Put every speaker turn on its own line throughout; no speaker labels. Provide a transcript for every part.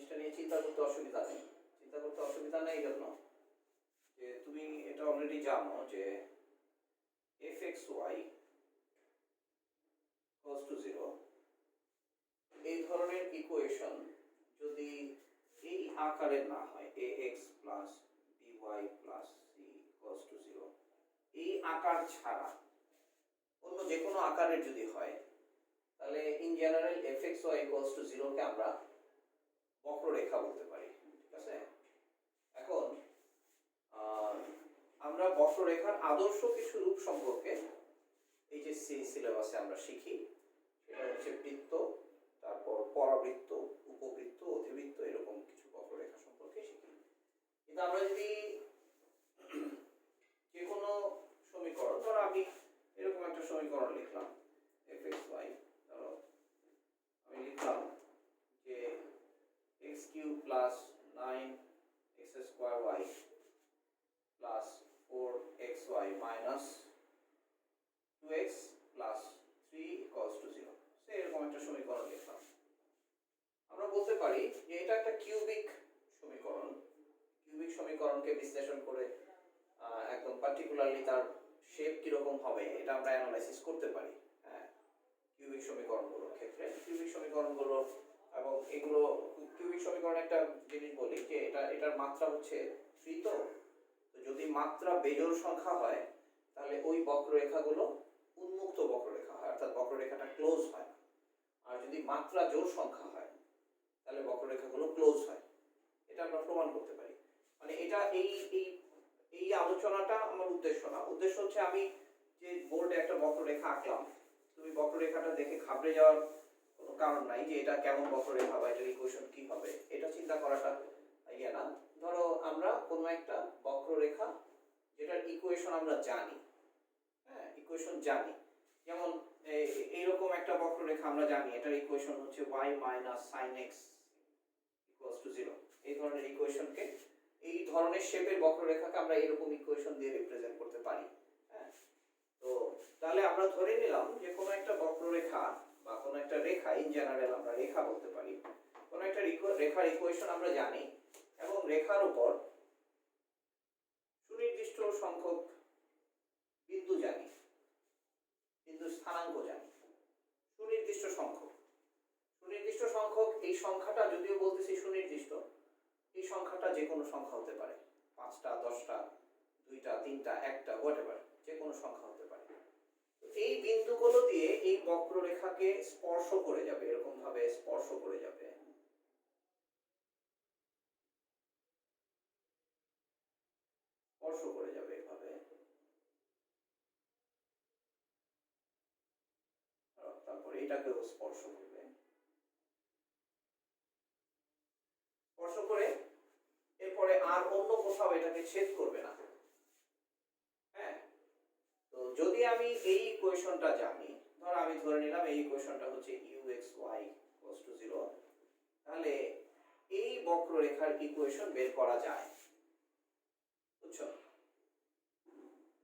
জিনিসটা নিয়ে চিন্তা করতে অসুবিধা নেই। চিন্তা করতে অসুবিধা নেই জন্য যে তুমি এটা অলরেডি জানো যে fxy equals to 0 এই ধরনের ইকুয়েশন যদি এই আকারের না হয় ax plus by plus c equals to 0 এই আকার ছাড়া অন্য যে কোনো আকারের যদি হয় তাহলে in general fxy equals to 0 কে আমরা বক্ররেখা বলতে পারি। ঠিক আছে, এখন আমরা বক্ররেখার আদর্শ কিছু রূপ সম্পর্কে এই যে সিলেবাসে আমরা শিখি, সেটা হচ্ছে বৃত্ত, তারপর পরাবৃত্ত, উপবৃত্ত, অধিবৃত্ত, এরকম কিছু বক্ররেখা সম্পর্কে শিখি। কিন্তু আমরা যদি যে কোনো সমীকরণ, ধরো আমি এরকম একটা সমীকরণ লিখলাম fxy, ধরো আমি লিখলাম যে x³ plus 9x square y plus 4xy minus 2x plus 3 equals to 0। সে এরকম একটা সমীকরণ লিখলাম। আমরা বলতে পারি যে এটা একটা কিউবিক সমীকরণ। কিউবিক সমীকরণকে বিশ্লেষণ করে একদম পার্টিকুলারলি তার শেপ কিরকম হবে এটা আমরা অ্যানালাইসিস করতে পারি। হ্যাঁ, কিউবিক সমীকরণগুলোর ক্ষেত্রে কিউবিক সমীকরণগুলো এবং এগুলো কিউবিক সমীকরণ একটা জিনিস বলি যে এটার মাত্রা হচ্ছে 3। তো যদি মাত্রা বেজোড় সংখ্যা হয় তাহলে ওই বক্ররেখাগুলো উন্মুক্ত বক্ররেখা হয়, অর্থাৎ বক্ররেখাটা ক্লোজ হয়। আর যদি মাত্রা জোড় সংখ্যা হয় তাহলে বক্ররেখাগুলো ক্লোজ হয়। এটা আমরা প্রমাণ করতে পারি। মানে এটা এই এই এই আলোচনাটা আমার উদ্দেশ্য না। উদ্দেশ্য হচ্ছে আমি যে বোর্ডে একটা বক্ররেখা আঁকলাম, তুমি বক্ররেখাটা দেখে ঘাবড়ে যাওয়ার কোনো কারণ নাই যে এটা কেমন বক্ররেখা বা এটার ইকুয়েশন কি হবে, এটা চিন্তা করাটা ইয়ে না। ধরো আমরা কোনো একটা বক্ররেখা যেটার ইকুয়েশন আমরা জানি, হ্যাঁ ইকুয়েশন জানি, যেমন এইরকম একটা বক্ররেখা আমরা জানি এটার ইকুয়েশন হচ্ছে y minus sin x equals to 0। এই ধরনের ইকুয়েশনকে, এই ধরনের শেপের বক্ররেখাকে আমরা এরকম ইকুয়েশন দিয়ে রিপ্রেজেন্ট করতে পারি। হ্যাঁ, তো তাহলে আমরা ধরে নিলাম যে কোনো একটা বক্ররেখা বা কোনো একটা রেখা, ইন জেনারেল আমরা রেখা বলতে পারি, কোনো একটা রেখার ইকুয়েশন আমরা জানি এবং রেখার উপর সুনির্দিষ্ট সংখ্যক বিন্দু জানি, বিন্দু স্থানাঙ্ক জানি, সুনির্দিষ্ট সংখ্যক এই সংখ্যাটা, যদিও বলতেছি সুনির্দিষ্ট, এই সংখ্যাটা যে কোনো সংখ্যা হতে পারে, 5টা 10টা 2টা 3টা 1টা হোয়াটএভার, যে কোনো সংখ্যা হতে পারে। এই বিন্দুগুলো দিয়ে এই বক্ররেখাকে স্পর্শ করে যাবে, এরকম ভাবে স্পর্শ করে যাবে। স্পর্শ করে যাবে এভাবে, তারপর এটাকেও স্পর্শ করবে, স্পর্শ করে এরপরে আর অন্য কোথাও এটাকে ছেদ করবে না। হ্যাঁ, তো যদি আমি এই ইকুয়েশনটা জানি, ধর আমি ধরে নিলাম এই ইকুয়েশনটা হচ্ছে uxy equals to 0, তাহলে এই বক্ররেখার ইকুয়েশন বের করা যায়। বুঝছো,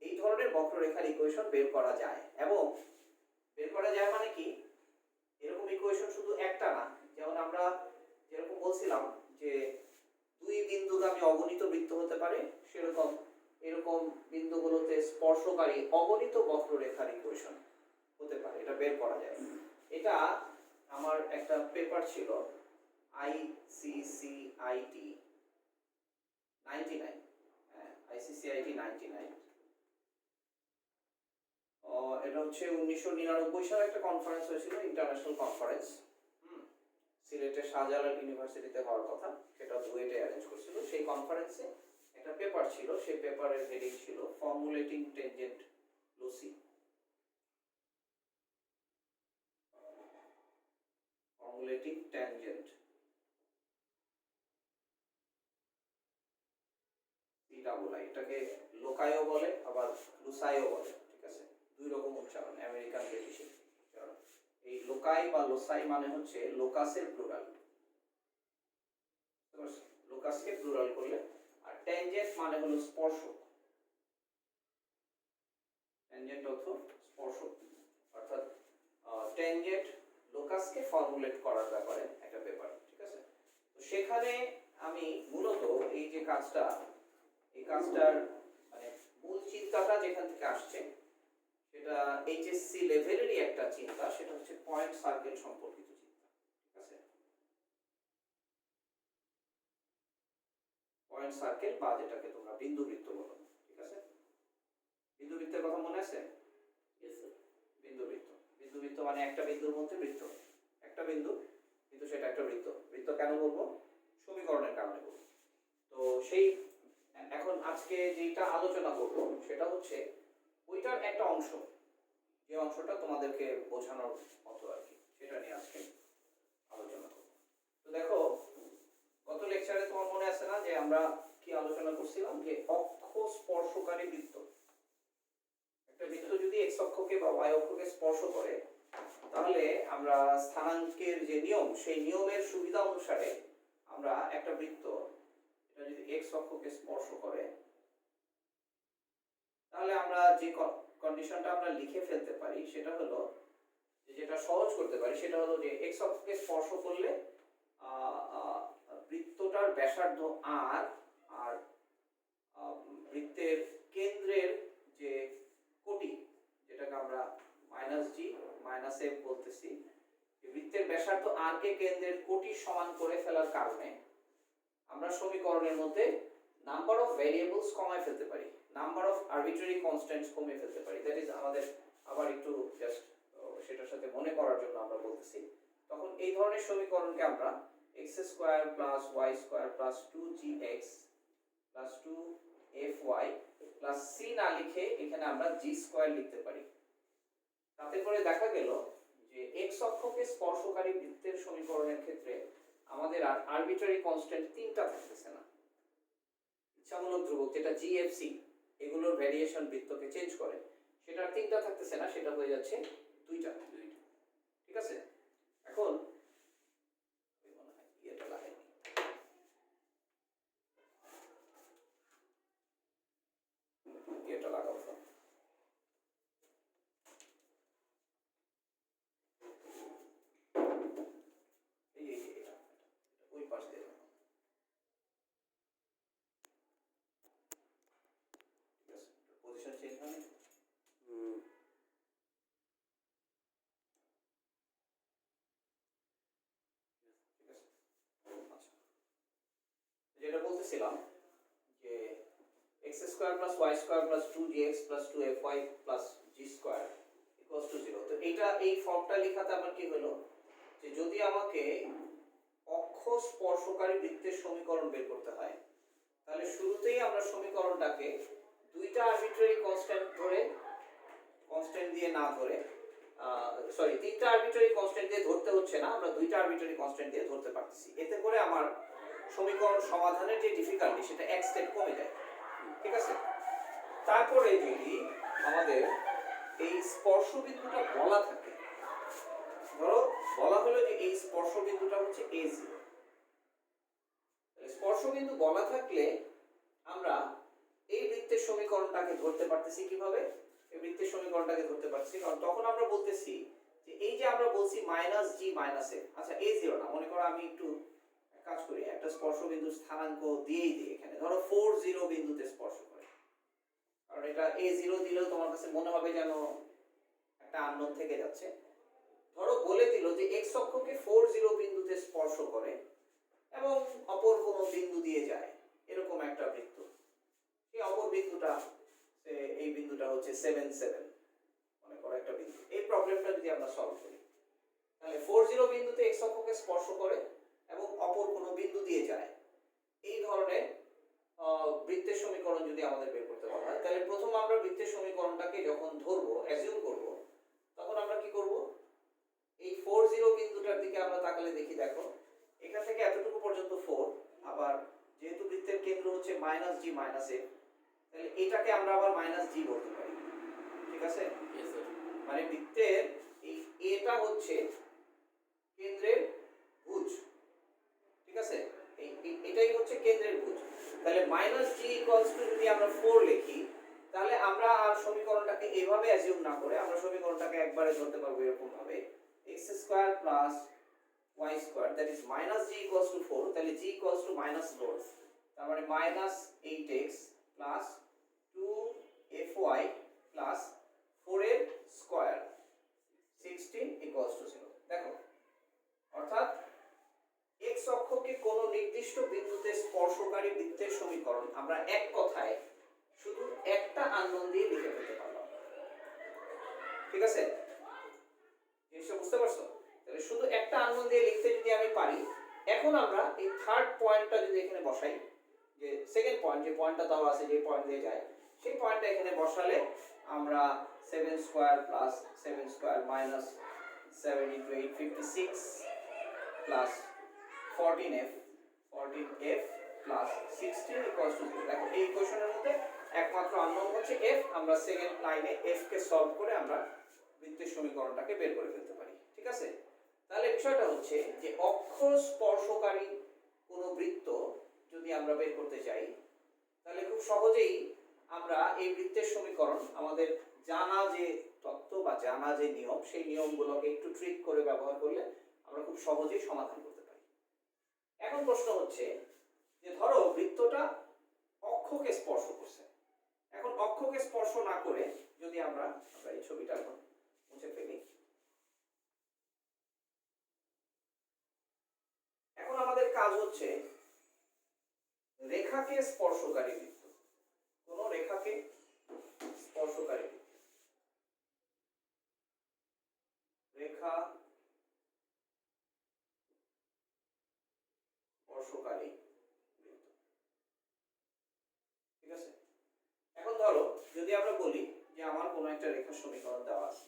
এই ধরনের বক্ররেখার ইকুয়েশন বের করা যায়। এবং বের করা যায় মানে কি, এরকম ইকুয়েশন শুধু একটা না, যেমন আমরা যেরকম বলছিলাম যে দুই বিন্দুগামী অগণিত বৃত্ত হতে পারে, সেরকম এরকম বিন্দুগুলোতে স্পর্শকারী অগণিত বক্ররেখার ইকুয়েশন হতে পারে, এটা বের করা যায়। এটা আমার একটা পেপার ছিল ICCIT 99, ICCIT 99, এটা হচ্ছে 1999 সালে একটা কনফারেন্স হয়েছিল, ইন্টারন্যাশনাল কনফারেন্স, সিলেটের শাহজালাল ইউনিভার্সিটিতে হওয়ার কথা, সেটা বুয়েটে অ্যারেঞ্জ করছিল। সেই কনফারেন্সে একটা পেপার ছিল, সেই পেপারের হেডিং ছিল formulating tangent lassi. Formulating tangent, এটাকে লোকায়ও বলে আবার লুসাইও বলে। ঠিক আছে, দুই রকম উচ্চারণ, আমেরিকান ব্রিটিশ উচ্চারণ। এই লোকাই বা লোসাই মানে হচ্ছে লোকাসের প্লুরাল, লোকাসকে প্লুরাল করলে। আর ট্যানজেন্ট মানে হলো স্পর্শক, ট্যানজেন্ট অর্থ স্পর্শক, অর্থাৎ ট্যানজেন্ট লোকাসকে ফর্মুলেট করার ব্যাপারে একটা পেপার। ঠিক আছে, তো সেখানে আমি মূলত এই যে কাজটা, এই কাজটার মানে মূল চিন্তাটা যেখান থেকে আসছে সেটা এইচএসসি লেভেলেরই একটা চিন্তা, সেটা হচ্ছে পয়েন্ট সার্কেল সম্পর্কিত চিন্তা। ঠিক আছে, পয়েন্ট সার্কেল বা যেটাকে তোমরা বিন্দু বৃত্ত বলো। ঠিক আছে, বিন্দু বৃত্তের কথা মনে আছে? বিন্দু বৃত্ত, বিন্দু বৃত্ত মানে একটা বিন্দুর মধ্যে বৃত্ত, একটা বিন্দু কিন্তু সেটা একটা বৃত্ত। বৃত্ত কেন বলবো? সমীকরণের কারণে বলবো। তো সেই এখন আজকে যেটা আলোচনা করব সেটা হচ্ছে ওইটার একটা অংশ, যে অংশটা তোমাদেরকে বোঝানোর মতো আর কি, সেটা নিয়ে আজকে আলোচনা করব। তো দেখো, গত লেকচারে তোমার মনে আছে না যে আমরা কি আলোচনা করছিলাম, যে অক্ষ স্পর্শকারী বৃত্ত। একটা বৃত্ত যদি এক্স অক্ষকে বা ওয়াই অক্ষকে স্পর্শ করে, তাহলে আমরা স্থানাঙ্কের যে নিয়ম, সেই নিয়মের সুবিধা অনুসারে আমরা একটা বৃত্ত, এটা যদি এক্স অক্ষকে স্পর্শ করে, তাহলে আমরা যে কন্ডিশনটা আমরা লিখে ফেলতে পারি সেটা হলো, যেটা সহজ করতে পারি সেটা হলো যে এক্স অক্ষকে স্পর্শ করলে বৃত্তটার ব্যাসার্ধ আর, আর বৃত্তের কেন্দ্রের যে কোটি, যেটাকে আমরা মাইনাস জি মাইনাস এফ বলতেছি, বৃত্তের ব্যাসার্ধ আর কে কেন্দ্রের কোটি সমান করে ফেলার কারণে আমরা সমীকরণের মধ্যে নাম্বার অফ ভ্যারিয়েবলস কমায় ফেলতে পারি, নাম্বার অফ আরবিট্রারি কনস্ট্যান্টস কমিয়ে ফেলতে পারি। দ্যাট ইজ আমাদের আবার একটু জাস্ট সেটার সাথে মনে করার জন্য আমরা বলতেছি। তখন এই ধরনের সমীকরণকে আমরা x square plus y square plus 2gx plus 2fy plus C না লিখে এখানে আমরা জি স্কোয়ার লিখতে পারি। তাতে করে দেখা গেল যে এক্স অক্ষকে স্পর্শকারী বৃত্তের সমীকরণের ক্ষেত্রে আমাদের আর আরবিট্রারি কনস্ট্যান্ট তিনটা থাকতেছে না, ইচ্ছামূলক ধ্রুবক যেটা জিএফসি, এগুলোর ভ্যারিয়েশন বৃত্তকে চেঞ্জ করে, সেটা তিনটা থাকতেছে না, সেটা হয়ে যাচ্ছে দুইটা। ঠিক আছে, এখন এটা লাগাই, এটা লাগাও। ওই পাশ দিয়ে পজিশন চেঞ্জ হয়। যেটা বলতেছিলাম যে x square plus y square plus 2gx plus 2fy plus g square equals to 0। তো এইটা, এই ফর্মটা লেখাতে আমার কি হলো, যে যদি আমাকে অক্ষ স্পর্শকারী বৃত্তের সমীকরণ বের করতে হয়, তাহলে শুরুতেই আমরা সমীকরণটাকে দুইটা আরবিট্রারি কনস্ট্যান্ট ধরে, কনস্ট্যান্ট দিয়ে না ধরে, সরি তিনটা আরবিট্রারি কনস্ট্যান্ট দিয়ে ধরতে হচ্ছে না, আমরা দুইটা আরবিট্রারি কনস্ট্যান্ট দিয়ে ধরতে পারতেছি। এতে করে আমার সমীকরণ সমাধানের যে ডিফিকাল্টি সেটা এক স্টেপ কমে যায়। ঠিক আছে, তারপরে যদি আমাদের এই স্পর্শ বিন্দুটা বলা থাকে, ধরো বলা হলো যে এই স্পর্শ বিন্দুটা হচ্ছে A0, স্পর্শ বিন্দু বলা থাকলে আমরা এই বৃত্তের সমীকরণটাকে ধরতে পারতেছি। কিভাবে এই বৃত্তের সমীকরণটাকে ধরতে পারছি? কারণ তখন আমরা বলতেছি যে এই যে আমরা বলছি মাইনাস জি মাইনাস এফ, আচ্ছা A0 না, মনে করো আমি একটু কাজ করি, একটা স্পর্শ বিন্দুর স্থানাঙ্ক দিয়েই দিই এখানে, ধরো 40 বিন্দুতে স্পর্শ করে, কারণ এটা A0 দিলেও তোমার কাছে মনে হবে যেন একটা আননোন থেকে যাচ্ছে। ধরো বলে দিল যে x অক্ষকে 40 বিন্দুতে স্পর্শ করে এবং অপর কোনো বিন্দু দিয়ে যায়, এরকম একটা বৃত্ত। এই অপর বিন্দুটা, এই বিন্দুটা হচ্ছে 7 মনে করো একটা বিন্দু। এই প্রবলেমটা যদি আমরা সলভ করি, তাহলে 40 বিন্দুতে x অক্ষকে স্পর্শ করে এবং অপর কোনো বিন্দু দিয়ে যায়, এই ধরনের বৃত্তের সমীকরণ যদি আমাদের বের করতে বলা হয়, তাহলে প্রথম আমরা বৃত্তের সমীকরণটাকে যখন ধরবো, অ্যাজিউম করব, তখন আমরা কি করব, এই 40 বিন্দুটার দিকে আমরা তাকালে দেখি, দেখো এখান থেকে এতটুকু পর্যন্ত 4, আবার যেহেতু বৃত্তের কেন্দ্র হচ্ছে মাইনাস জি মাইনাস এ, তাহলে এটাকে আমরা আবার মাইনাস জি বলতে পারি। ঠিক আছে, মানে বৃত্তের এই এটা হচ্ছে কেন্দ্রের ভুজ। ঠিক আছে, এটাই হচ্ছে কেন্দ্রের ভুজ। তাহলে মাইনাস জি ইকুয়ালস টু যদি আমরা 4 লিখি, তাহলে আমরা আর সমীকরণটাকে এইভাবে অ্যাজিউম না করে আমরা সমীকরণটাকে একবারে ধরতে পারবো এরকম ভাবে, x square plus y square that is minus g equals to 4, তাহলে g equals to minus 4, তার মানে minus 8x plus 2fy plus 4 এর স্কয়ার 16 equals to 0। দেখো অর্থাৎ x অক্ষকে কোন নির্দিষ্ট বিন্দুতে স্পর্শকারী বৃত্তের সমীকরণ আমরা এক কথায় শুধু একটা আননোন দিয়ে লিখে ফেলতে পারলাম। ঠিক আছে, জিনিসটা বুঝতে পারছো? তাহলে শুধু একটা আননোন দিয়ে লিখতে যদি আমি পারি, এখন আমরা এই থার্ড পয়েন্টটা যদি এখানে বসাই, যে সেকেন্ড পয়েন্ট যে পয়েন্টটা দেওয়া আছে, যে পয়েন্ট দিয়ে যায় সেই পয়েন্টটা এখানে বসালে আমরা 7 square plus 7 square minus 7 into 8 56 plus 14f plus 16 equals to 0। দেখো এই ইকুয়েশনের মধ্যে একমাত্র আননোন হচ্ছে f, আমরা সেকেন্ড লাইনে f কে সলভ করে আমরা বৃত্তের সমীকরণটাকে বের করে ফেলতে পারি। ঠিক আছে, তাহলে বিষয়টা হচ্ছে যে অক্ষ স্পর্শকারী কোন বৃত্ত যদি আমরা বের করতে চাই, তাহলে খুব সহজেই আমরা এই বৃত্তের সমীকরণ আমাদের জানা যে তত্ত্ব বা জানা যে নিয়ম, সেই নিয়মগুলোকে একটু ট্রিক করে ব্যবহার করলে আমরা খুব সহজেই সমাধান করতে পারি। এখন প্রশ্ন হচ্ছে যে ধরো বৃত্তটা অক্ষকে স্পর্শ করছে, এখন অক্ষকে স্পর্শ না করে যদি আমরা এই ছবিটা এখন মুছে ফেলি, এখন আমাদের কাজ হচ্ছে রেখাকে স্পর্শকারী বৃত্ত, কোন রেখাকে স্পর্শকারী রেখা স্পর্শকারী বৃত্ত। ঠিক আছে, এখন ধরো যদি আমরা বলি যে আমার কোন একটা রেখার সমীকরণ দেওয়া আছে,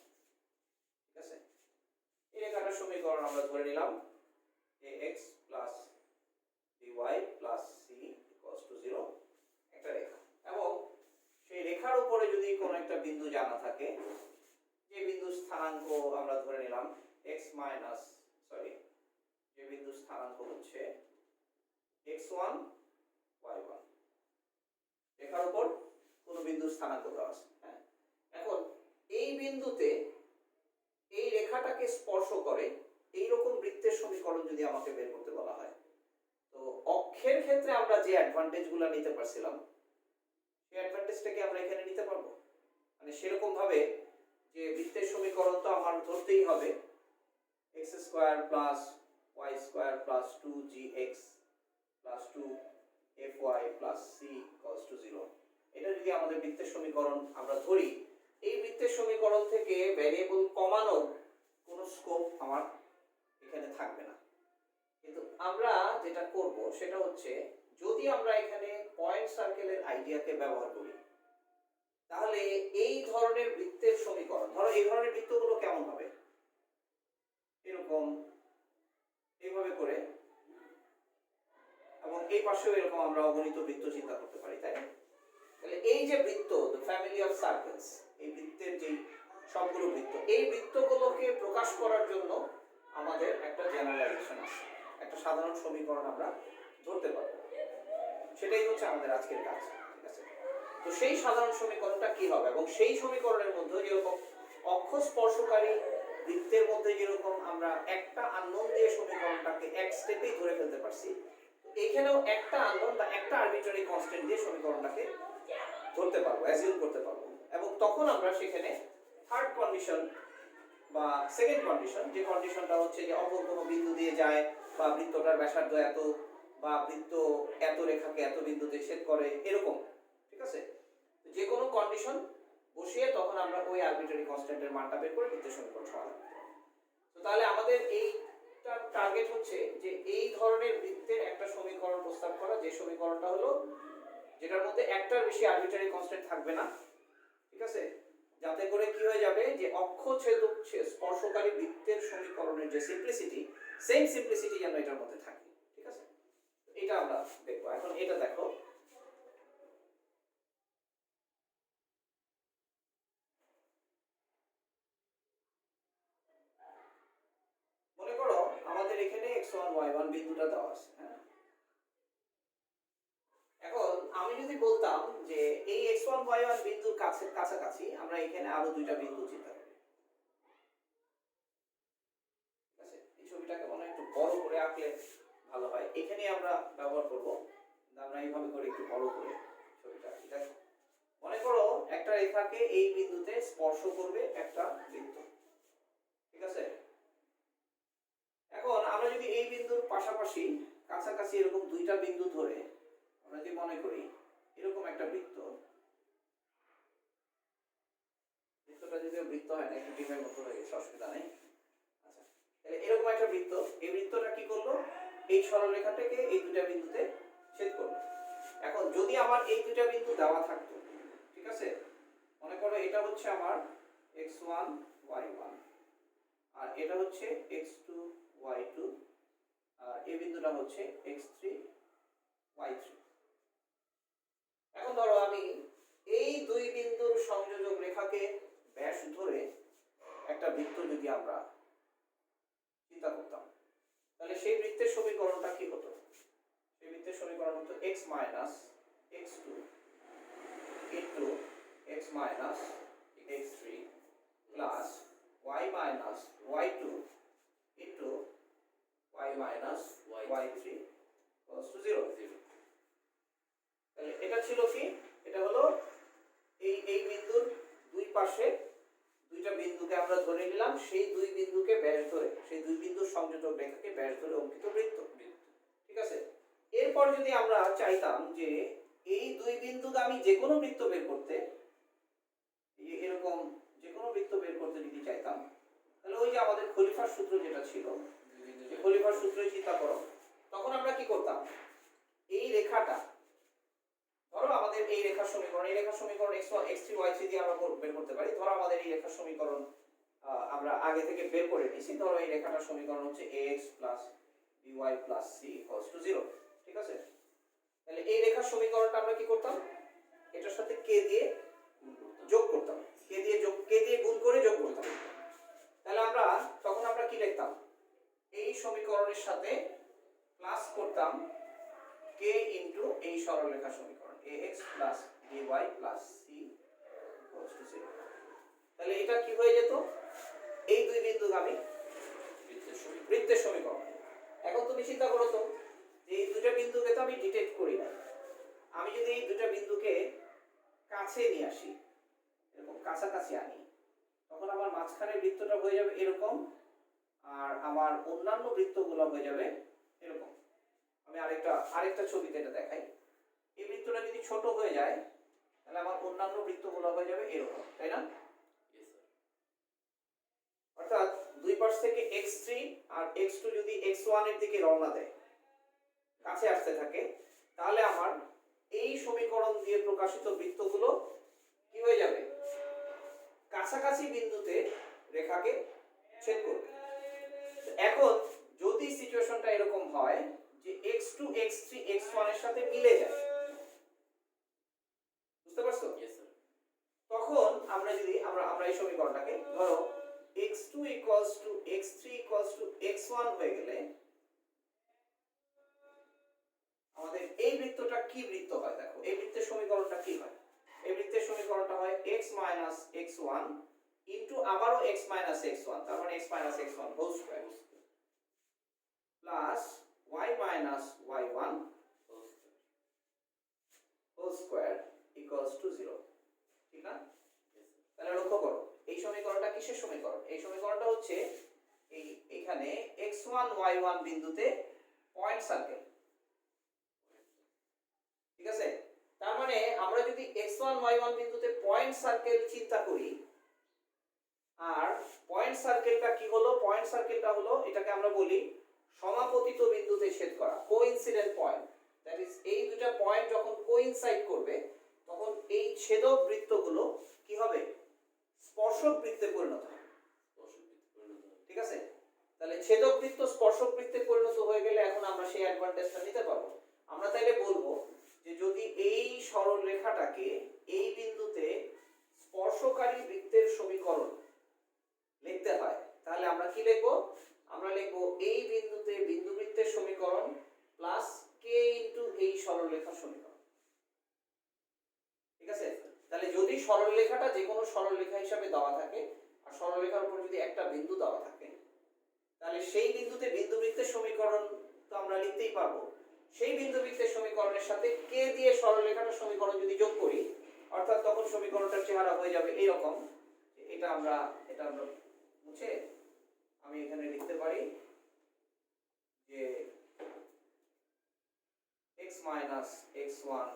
ঠিক আছে, এই রেখাটার সমীকরণ আমরা ধরে নিলাম ax plus by plus c equals to 0, একটা রেখা, এবং সেই রেখার উপরে যদি কোন একটা বিন্দু জানা থাকে, যে বিন্দু স্থানাঙ্ক আমরা ধরে নিলাম x মাইনাস যে বিন্দু স্থানাঙ্ক হচ্ছে x1 y1, রেখার উপর কোন বিন্দু স্থানাঙ্ক দেওয়া আছে। হ্যাঁ, এখন এই বিন্দুতে এই রেখাটাকে স্পর্শ করে এইরকম বৃত্তের সমীকরণ যদি আমাকে বের করতে বলা হয়, তো অক্ষের ক্ষেত্রে আমরা যে অ্যাডভান্টেজগুলো নিতে পারছিলাম সেই অ্যাডভান্টেজটাকে আমরা এখানে নিতে পারবো। মানে সেরকম ভাবে যে বৃত্তের সমীকরণ তো আমার ধরতেই হবে x square plus y square plus 2gx plus 2fy plus c equals to 0। এটা যদি আমাদের বৃত্তের সমীকরণ আমরা ধরি, এই বৃত্তের সমীকরণ থেকে ভ্যারিয়েবল কমানোর কোনো স্কোপ আমার এখানে থাকবে না। কিন্তু আমরা যেটা করব সেটা হচ্ছে, যদি আমরা এখানে পয়েন্ট সার্কেলের আইডিয়াকে ব্যবহার করি, তাহলে এই ধরনের বৃত্তের সমীকরণ, ধরো এই ধরনের বৃত্তগুলো কেমন হবে, এরকম এইভাবে করে, এবং এই পাশেও এরকম আমরা অগণিত বৃত্ত চিন্তা করতে পারি, তাই না? তাহলে এই যে বৃত্ত, দ্য ফ্যামিলি অফ সার্কেলস, এই বৃত্তের যে সবগুলো বৃত্ত, এই বৃত্তগুলোকে প্রকাশ করার জন্য আমাদের একটা জেনারেলাইজেশন আছে, একটা সাধারণ সমীকরণ আমরা ধরতে পারবো। সেটাই হচ্ছে আমাদের আজকের কাজ। ঠিক আছে, তো সেই সাধারণ সমীকরণটা কি হবে, এবং সেই সমীকরণের মধ্যে যেরকম অক্ষ স্পর্শকারী বৃত্তের মধ্যে যেরকম আমরা একটা আননোন দিয়ে সমীকরণটাকে এক স্টেপেই ধরে ফেলতে পারছি, এখানেও একটা আননোন বা একটা আরবিট্রারি কনস্ট্যান্ট দিয়ে সমীকরণটাকে ধরতে পারবো, অ্যাজিউম করতে পারবো। এবং তখন আমরা সেখানে থার্ড কন্ডিশন বা সেকেন্ড কন্ডিশন, যে কন্ডিশনটা হচ্ছে যে অপর কোনো বিন্দু দিয়ে যায়, বা বৃত্তটার ব্যাসার্ধ এত, বা বৃত্ত এত রেখাকে এত বিন্দুতে ছেদ করে, এরকম। ঠিক আছে, যে কোনো কন্ডিশন বসিয়ে তখন আমরা ওই আরবিট্রারি কনস্ট্যান্টের মানটা বের করে বৃত্তের সমীকরণ সমাধান করব। তো তাহলে আমাদের এইটা টার্গেট হচ্ছে যে এই ধরনের বৃত্তের একটা সমীকরণ প্রস্তাব করা, যে সমীকরণটা হলো যেটার মধ্যে একটার বেশি আরবিট্রারি কনস্ট্যান্ট থাকবে না। ঠিক আছে, যাতে করে কি হয়ে যাবে যে অক্ষ ছেদক স্পর্শকারী বৃত্তের সমীকরণের যে সিম্পলিসিটি, সেম সিম্পলিসিটি যেন এটার মধ্যে থাকে। ঠিক আছে, এটা আমরা দেখবো। এখন এটা দেখো, মনে করো আমাদের এখানে x1 y1 বিন্দুটা দেওয়া আছে। হ্যাঁ, এখন আমি যদি বলতাম যে এই x1 y1 বিন্দুর কাছাকাছি আমরা এখানে আরো দুইটা বিন্দু চিন্তা করি। ঠিক আছে, এই ছবিটাকে মনে একটু বড় করে আঁকলে ভালো হয়। এখানে আমরা ব্যবহার করব, আমরা এইভাবে করে একটু বড় করে ছবিটা আঁকি। দেখো মনে করো একটা রেখাকে এই বিন্দুতে স্পর্শ করবে একটা বৃত্ত, ঠিক আছে? এখন আমরা যদি এই বিন্দুর পাশাপাশি কাছাকাছি এরকম দুইটা বিন্দু ধরে আমরা যদি মনে করি এরকম একটা বৃত্ত, বৃত্তটা যদিও বৃত্ত হয় না, একটু ডিমের মতো হয়ে গেছে, অসুবিধা নেই। আচ্ছা, তাহলে এরকম একটা বৃত্ত, এই বৃত্তটা কি করলো, এই সরলরেখাটাকে এই দুইটা বিন্দুতে ছেদ করলো। এখন যদি আমার এই দুইটা বিন্দু দেওয়া থাকতো, ঠিক আছে, মনে করো এটা হচ্ছে আমার x1 y1 আর এটা হচ্ছে x2 y2 আর এই বিন্দুটা হচ্ছে x3 y3। এখন ধরো আমি এই দুই বিন্দুর সংযোজক রেখাকে ব্যাস ধরে একটা বৃত্ত যদি আমরা চিন্তা করতাম, তাহলে সেই বৃত্তের সমীকরণটা কি হতো? সেই বৃত্তের সমীকরণ হতো x minus x2 into x minus x3 plus y minus y2 into y minus y3 equals to 0। তাহলে এটা ছিল কি, এটা হলো এই বিন্দুর দুই পাশে দুইটা বিন্দুকে আমরা ধরে নিলাম, সেই দুই বিন্দুকে ব্যাস ধরে, সেই দুই বিন্দুর সংযোজক রেখাকে ব্যাস ধরে অঙ্কিত বৃত্ত, ঠিক আছে? এরপর যদি আমরা চাইতাম যে এই দুই বিন্দুগামী যে কোনো বৃত্ত বের করতে, এরকম যে কোনো বৃত্ত বের করতে যদি চাইতাম, তাহলে ওই যে আমাদের খলিফার সূত্র যেটা ছিল, যে খলিফার সূত্রে চিন্তা করো, তখন আমরা কি করতাম, এই রেখাটা ধরো আমাদের এই রেখার সমীকরণ, এই রেখার সমীকরণ x1 x3 y3 দিয়ে আমরা বের করতে পারি। ধরো আমাদের এই রেখার সমীকরণ আমরা আগে থেকে বের করে নিয়েছি। ধরো এই রেখাটার সমীকরণ হচ্ছে ax by c = 0, ঠিক আছে? তাহলে এই রেখার সমীকরণটা আমরা কি করতাম, এটার সাথে k দিয়ে যোগ করতাম, k দিয়ে গুণ করে যোগ করতাম। তাহলে আমরা তখন আমরা কি লিখতাম, এই সমীকরণের সাথে প্লাস করতাম k ইনটু এই সরলরেখা সমীকরণ ax by c = 0। তাহলে এটা কি হয়ে যেত, এই দুই বিন্দুগামী বৃত্তের সমীকরণ। এখন তুমি চিন্তা করো তো, এই দুটো বিন্দুকে তো আমি ডিটেক্ট করি না, আমি যদি এই দুটো বিন্দুকে কাছে নিয়ে আসি, এরকম কাছাকাছি আনি, তখন আমার মাঝখানের বৃত্তটা হয়ে যাবে এরকম আর আমার অন্যান্য বৃত্তগুলো হয়ে যাবে এরকম। আমি আরেকটা ছবিতে এটা দেখাই। এই বৃত্তটা যদি ছোট হয়ে যায় তাহলে আমার অন্যান্য বৃত্তগুলো হয়ে যাবে এরকম, তাই না? অর্থাৎ দুই পাশ থেকে x3 আর x2 যদি x1 এর দিকে রওনা দেয়, কাছে আসতে থাকে, তাহলে আমার এই সমীকরণ দিয়ে প্রকাশিত বৃত্তগুলো কি হয়ে যাবে, কাছাকাছি বিন্দুতে রেখাকে ছেদ করবে। এখন যদি সিচুয়েশনটা এরকম হয় যে x2 x3 x1 এর সাথে মিলে যায়, বুঝতে পারছো? তখন আমরা যদি আমরা এই সমীকরণটাকে ধরো x2 = x3 = x1 হয়ে গেলে আমাদের এই বৃত্তটা কি বৃত্ত হয়? দেখো এই বৃত্তের সমীকরণটা কি হয়, এই বৃত্তের সমীকরণটা হয় x - x1 ইনটু আবারও x - x1, তার মানে x - x1 whole square plus y - y1 whole square = 0, ঠিক না? তাহলে লক্ষ্য করো এই সমীকরণটা কিসের সমীকরণ? এই সমীকরণটা হচ্ছে এইখানে x1 y1 বিন্দুতে পয়েন্ট সার্কেল, ঠিক আছে? তার মানে আমরা যদি x1 y1 বিন্দুতে পয়েন্ট সার্কেল চিন্তা করি, আর পয়েন্ট সার্কেলটা কি হলো, পয়েন্ট সার্কেলটা হলো এটাকে আমরা বলি সমাপতিত বিন্দুতে ছেদ করা, কোইনসিডেন্ট পয়েন্ট। দ্যাট ইজ এই দুটো পয়েন্ট যখন কোইনসাইড করবে তখন এই ছেদক বৃত্তগুলো কি হবে, স্পর্শক বৃত্তে পরিণত হবে, ঠিক আছে? তাহলে ছেদক বৃত্ত স্পর্শক বৃত্তে পরিণত হয়ে গেলে এখন আমরা সেই অ্যাডভান্টেজটা নিতে পারবো। আমরা তাইলে বলবো যে যদি এই সরল রেখাটাকে এই বিন্দুতে স্পর্শকারী বৃত্তের সমীকরণ লিখতে হয়, তাহলে আমরা কি লিখবো, আমরা লিখবো এই বিন্দুতে বিন্দুবৃত্তের সমীকরণ প্লাস k ইনটু এই সরলরেখার সমীকরণ, ঠিক আছে? তাহলে যদি সরলরেখাটা যে কোনো সরলরেখা হিসাবে দেওয়া থাকে আর সরলরেখার উপর যদি একটা বিন্দু দেওয়া থাকে, তাহলে সেই বিন্দুতে বিন্দুবৃত্তের সমীকরণ তো আমরা লিখতেই পারবো। সেই বিন্দুবৃত্তের সমীকরণের সাথে কে দিয়ে সরলরেখাটার সমীকরণ যদি যোগ করি, অর্থাৎ তখন সমীকরণটার চেহারা হয়ে যাবে এইরকম। এটা আমরা মুছে আমি এখানে লিখতে পারি যে x minus x1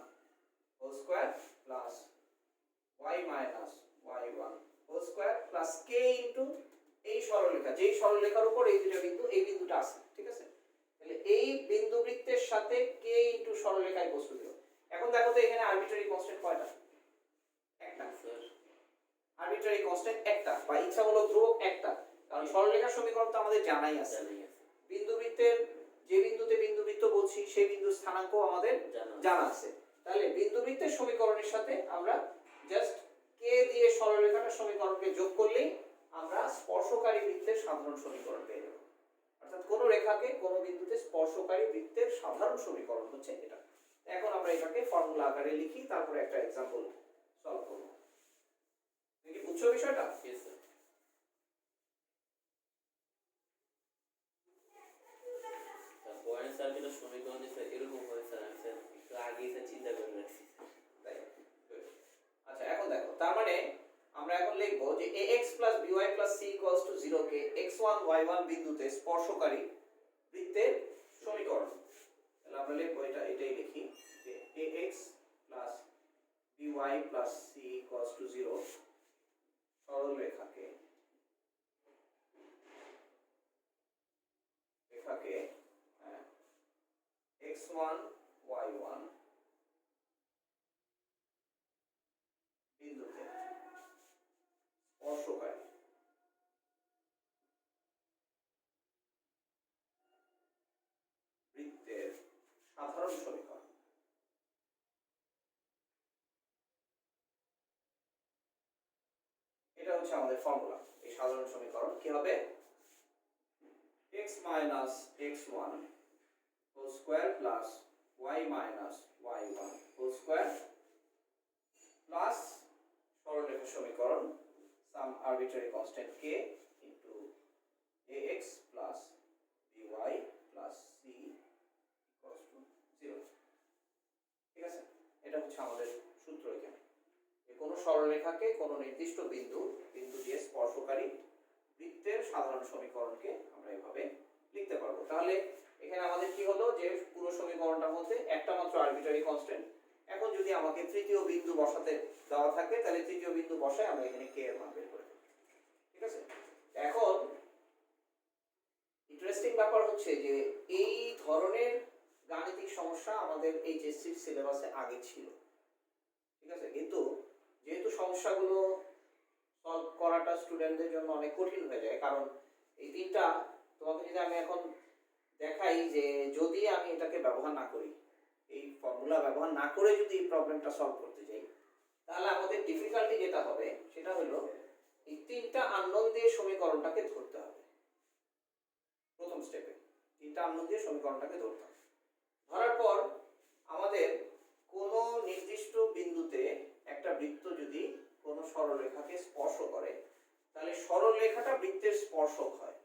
whole square plus y minus y1 whole square plus k into এই সরলরেখা, যেই সরলরেখার উপর এই দুটো বিন্দু, এই বিন্দুটা আছে, ঠিক আছে? তাহলে এই বিন্দুবৃত্তের সাথে k into সরলরেখায় বস্তু দিল। এখন দেখো তো এখানে আরবিট্রারি কনস্ট্যান্ট কয়টা? একটা। আরবিট্রারি কনস্ট্যান্ট একটা, বা ইচ্ছামূলক ধ্রুবক একটা, কারণ সরলরেখার সমীকরণ তো আমাদের জানাই আছে। বিন্দুবৃত্তের যে বিন্দুতে বিন্দুবৃত্ত বলছি সেই বিন্দুর স্থানাঙ্ক আমাদের জানা আছে। তাহলে বিন্দুবৃত্তের সমীকরণের সাথে আমরা জাস্ট k দিয়ে সরলরেখাটার সমীকরণকে যোগ করলেই আমরা স্পর্শকারী বৃত্তের সাধারণ সমীকরণ পেয়ে যাব। অর্থাৎ কোন রেখাকে কোন বিন্দুতে স্পর্শকারী বৃত্তের সাধারণ সমীকরণ হচ্ছে এটা। এখন আমরা এটাকে ফর্মুলা আকারে লিখি, তারপরে একটা एग्जांपल সলভ করব। দেখি বুঝছো বিষয়টা? Yes sir. পয়েন্ট সার্কেলের সমীকরণ দিতে এরকম হয় স্যার, আমি স্যার একটু আগে স্যার চিন্তা করে রাখছি। তাই আচ্ছা, এখন দেখো, তার মানে আমরা এখন লিখব যে ax by c 0 K x1 y1 বিন্দুতে স্পর্শকারী বৃত্তের সমীকরণ। তাহলে আমরা লিখব এটাই লিখি যে ax by c 0 সরল রেখাকে x1 y1 বিন্দুতে স্পর্শকারী বৃত্তের সাধারণ সমীকরণ। এটা হচ্ছে আমাদের ফর্মুলা। এই সাধারণ সমীকরণ কি হবে? x minus x1 whole square plus y minus y1 whole square plus সরলরেখার সমীকরণ some arbitrary constant k into ax plus by plus c equals to 0। ঠিক আছে? এটা হচ্ছে আমাদের সূত্র। এখানে যে কোনো সরলরেখাকে কোনো নির্দিষ্ট বিন্দু দিয়ে স্পর্শকারী বৃত্তের সাধারণ সমীকরণকে আমরা এভাবে লিখতে পারবো। তাহলে এখানে আমাদের কি হলো যে পুরো সমীকরণটার মধ্যে একটা মাত্র আরবিট্রারি কনস্ট্যান্ট। এখন যদি আমাকে তৃতীয় বিন্দু বসাতে দেওয়া থাকে, তাহলে তৃতীয় বিন্দু বসায় আমরা এখানে k এর মান বের করে দেব। ঠিক আছে? এখন ইন্টারেস্টিং ব্যাপার হচ্ছে যে এই ধরনের গাণিতিক সমস্যা আমাদের এইচএসসি সিলেবাসে আগে ছিল। ঠিক আছে? কিন্তু যেহেতু সমস্যাগুলো সলভ করাটা স্টুডেন্টদের জন্য অনেক কঠিন হয়ে যায়, কারণ এই তিনটা তোমাকে যদি আমি এখন দেখাই যে যদি আমি এটাকে ব্যবহার না করি, এই ফর্মুলা ব্যবহার না করে যদি এই প্রবলেমটা সলভ করতে যাই, তাহলে আমাদের ডিফিকাল্টি যেটা হবে সেটা হলো এই তিনটা আননোন দিয়ে সমীকরণটাকে ধরতে হবে। প্রথম স্টেপে তিনটা আননোন দিয়ে সমীকরণটাকে ধরতে হবে। ধরার পর আমাদের কোন নির্দিষ্ট বিন্দুতে একটা বৃত্ত যদি কোন সরলরেখাকে স্পর্শ করে, তাহলে সরলরেখাটা বৃত্তের স্পর্শক হয়।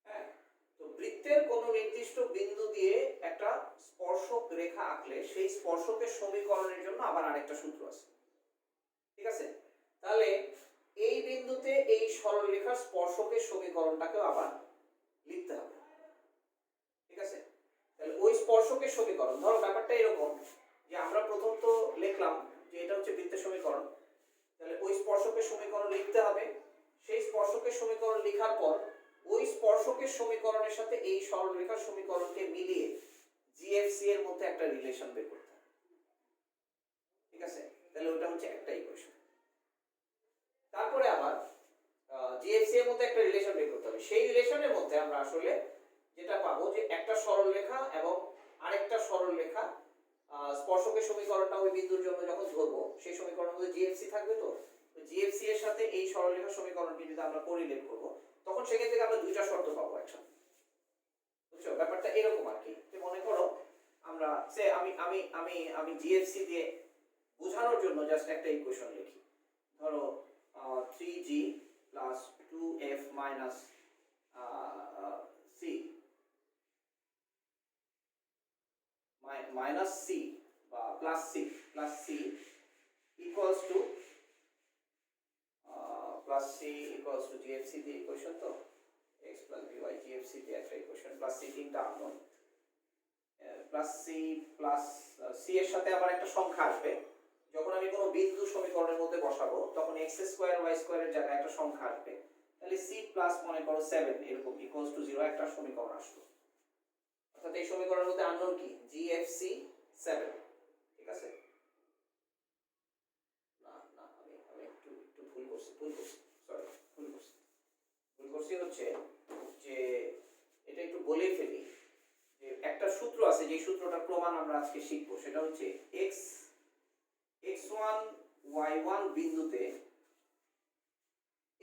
হ্যাঁ, তো বৃত্তের কোন নির্দিষ্ট বিন্দু দিয়ে একটা স্পর্শক রেখা আঁকলে সেই স্পর্শকের সমীকরণের জন্য আবার আরেকটা সূত্র আছে। ঠিক আছে? তাহলে এই বিন্দুতে এই সরলরেখার স্পর্শকের সমীকরণটাকেও আবার লিখতে হবে। ঠিক আছে? তাহলে ওই স্পর্শকের সমীকরণ, ধরো ব্যাপারটা এরকম যে আমরা প্রথম তো লিখলাম যে এটা হচ্ছে বৃত্তের সমীকরণ, তাহলে ওই স্পর্শকের সমীকরণ লিখতে হবে। সেই স্পর্শকের সমীকরণ লেখার পর ওই স্পর্শকের সমীকরণের সাথে এই সরলরেখার সমীকরণকে মিলিয়ে জিএফসি এর মধ্যে একটা রিলেশন বের করতে হবে। ঠিক আছে? তাহলে ওটা হচ্ছে একটা ইকুয়েশন। তারপরে আবার জিএফসি এর মধ্যে একটা রিলেশন বের করতে হবে। সেই রিলেশনের মধ্যে আমরা আসলে যেটা পাবো যে একটা সরলরেখা এবং আরেকটা সরলরেখা স্পর্শকের সমীকরণটা ওই বিন্দুর জন্য যখন ধরবো, সেই সমীকরণের মধ্যে জিএফসি থাকবে। তো জিএফসি এর সাথে এই সরলরেখার সমীকরণটি যদি আমরা কোরিলেট করব, তখন সেখান থেকে আমরা দুইটা শর্ত পাবো একসাথে। বুঝছো ব্যাপারটা এরকম আর কি। মনে করো আমরা সে আমি জিএফসি দিয়ে বোঝানোর জন্য জাস্ট একটা ইকুয়েশন লিখি। ধরো 3g + 2f - C minus C বা plus C equals to plus C equals to GFC দিয়ে ইকুয়েশন তো x প্লাস by জিএফসি দিয়ে একটা ইকুয়েশন প্লাস সি তিনটা আননোন প্লাস সি এর সাথে আবার একটা সংখ্যা আসবে যখন আমি কোনো বিন্দু সমীকরণের মধ্যে বসাবো তখন x স্কয়ার y স্কয়ারের জায়গায় একটা সংখ্যা আসবে তাহলে c প্লাস মনে করো 7 এরকম ইকুয়ালস টু 0 একটা সমীকরণ আসলো অর্থাৎ এই সমীকরণের মধ্যে আননোন কি GFC 7 ঠিক আছে না না আমি একটু ভুল করছি সরি ভুল করছি হচ্ছে যে এটা একটু বলেই ফেলি যে একটা সূত্র আছে যে সূত্রটার প্রমাণ আমরা আজকে শিখবো সেটা হচ্ছে x1 y1 বিন্দুতে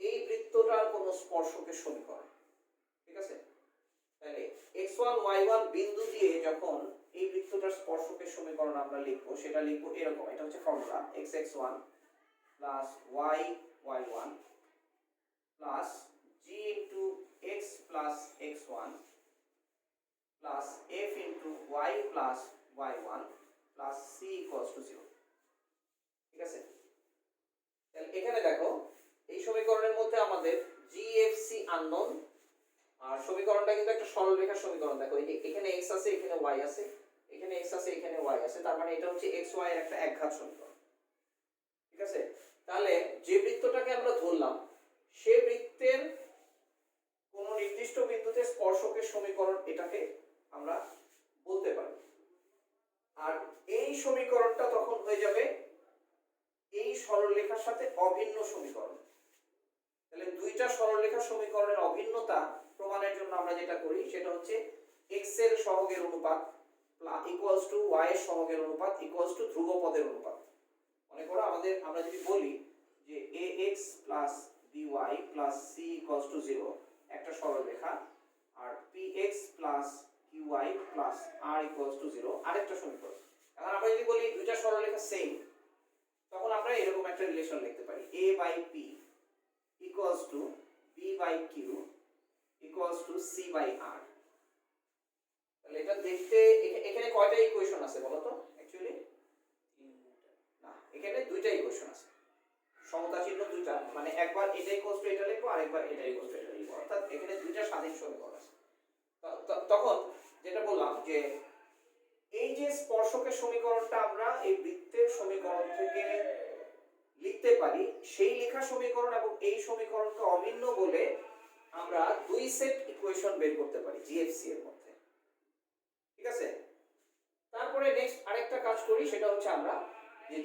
এই বৃত্তটার কোনো স্পর্শকের সমীকরণ ঠিক আছে তাহলে x1 y1 বিন্দু দিয়ে যখন এই বৃত্তটার স্পর্শকের সমীকরণ আমরা লিখবো সেটা লিখবো এরকম এটা হচ্ছে formula xx1 plus y1 plus g into x plus x1 plus f into y plus y1 plus c equals to 0 ঠিক আছে তাহলে এখানে দেখো এই সমীকরণের মধ্যে আমাদের GFC আননোন আর সমীকরণটা কিন্তু একটা সরলরেখার সমীকরণ দেখো এখানে x আছে এখানে y আছে এখানে x আছে এখানে y আছে তার মানে এটা হচ্ছে xy এর একটা একঘাত সমীকরণ ঠিক আছে তাহলে যে বৃত্তটাকে আমরা ধরলাম সে বৃত্তের কোন নির্দিষ্ট বিন্দুতে স্পর্শকের সমীকরণ এটাকে আমরা বলতে পারি আর এই সমীকরণটা তখন হয়ে যাবে এই সরলরেখার সাথে অভিন্ন সমীকরণ তাহলে দুইটা সরলরেখার সমীকরণের অভিন্নতা প্রমাণের জন্য আমরা যেটা করি সেটা হচ্ছে x এর সহগের অনুপাত ইকুয়ালস টু y এর সহগের অনুপাত ইকুয়ালস টু ধ্রুবপদের অনুপাত মনে করো আমরা যদি বলি যে ax by c equals to 0 একটা সরলরেখা আর px qy r equals to 0 আরেকটা সমীকরণ এখন আমরা যদি বলি দুইটা সরলরেখা সেম তখন আমরা এরকম একটা রিলেশন লিখতে পারি a by p equals to b by q equals to c by r তাহলে এটা দেখতে এখানে কয়টা ইকুয়েশন আছে বলো তো অ্যাকচুয়ালি না এখানে দুইটা ইকুয়েশন আছে সমতা চিহ্ন দুইটা মানে একবার এটা ইকুয়ালস টু এটা লিখবো আর একবার এটা ইকুয়ালস টু এটা লিখবো অর্থাৎ এখানে দুইটা স্বাধীন সমীকরণ আছে তখন যেটা বললাম যে এই যে স্পর্শকের সমীকরণটা আমরা এই বৃত্তের সমীকরণ থেকে লিখতে পারি সেই লেখা সমীকরণ এবং এই সমীকরণকে অভিন্ন বলে আমরা দুই সেট ইকুয়েশন বের করতে পারি জিএফসি এর মধ্যে ঠিক আছে তারপরে নেক্সট আরেকটা কাজ করি সেটা হচ্ছে আমরা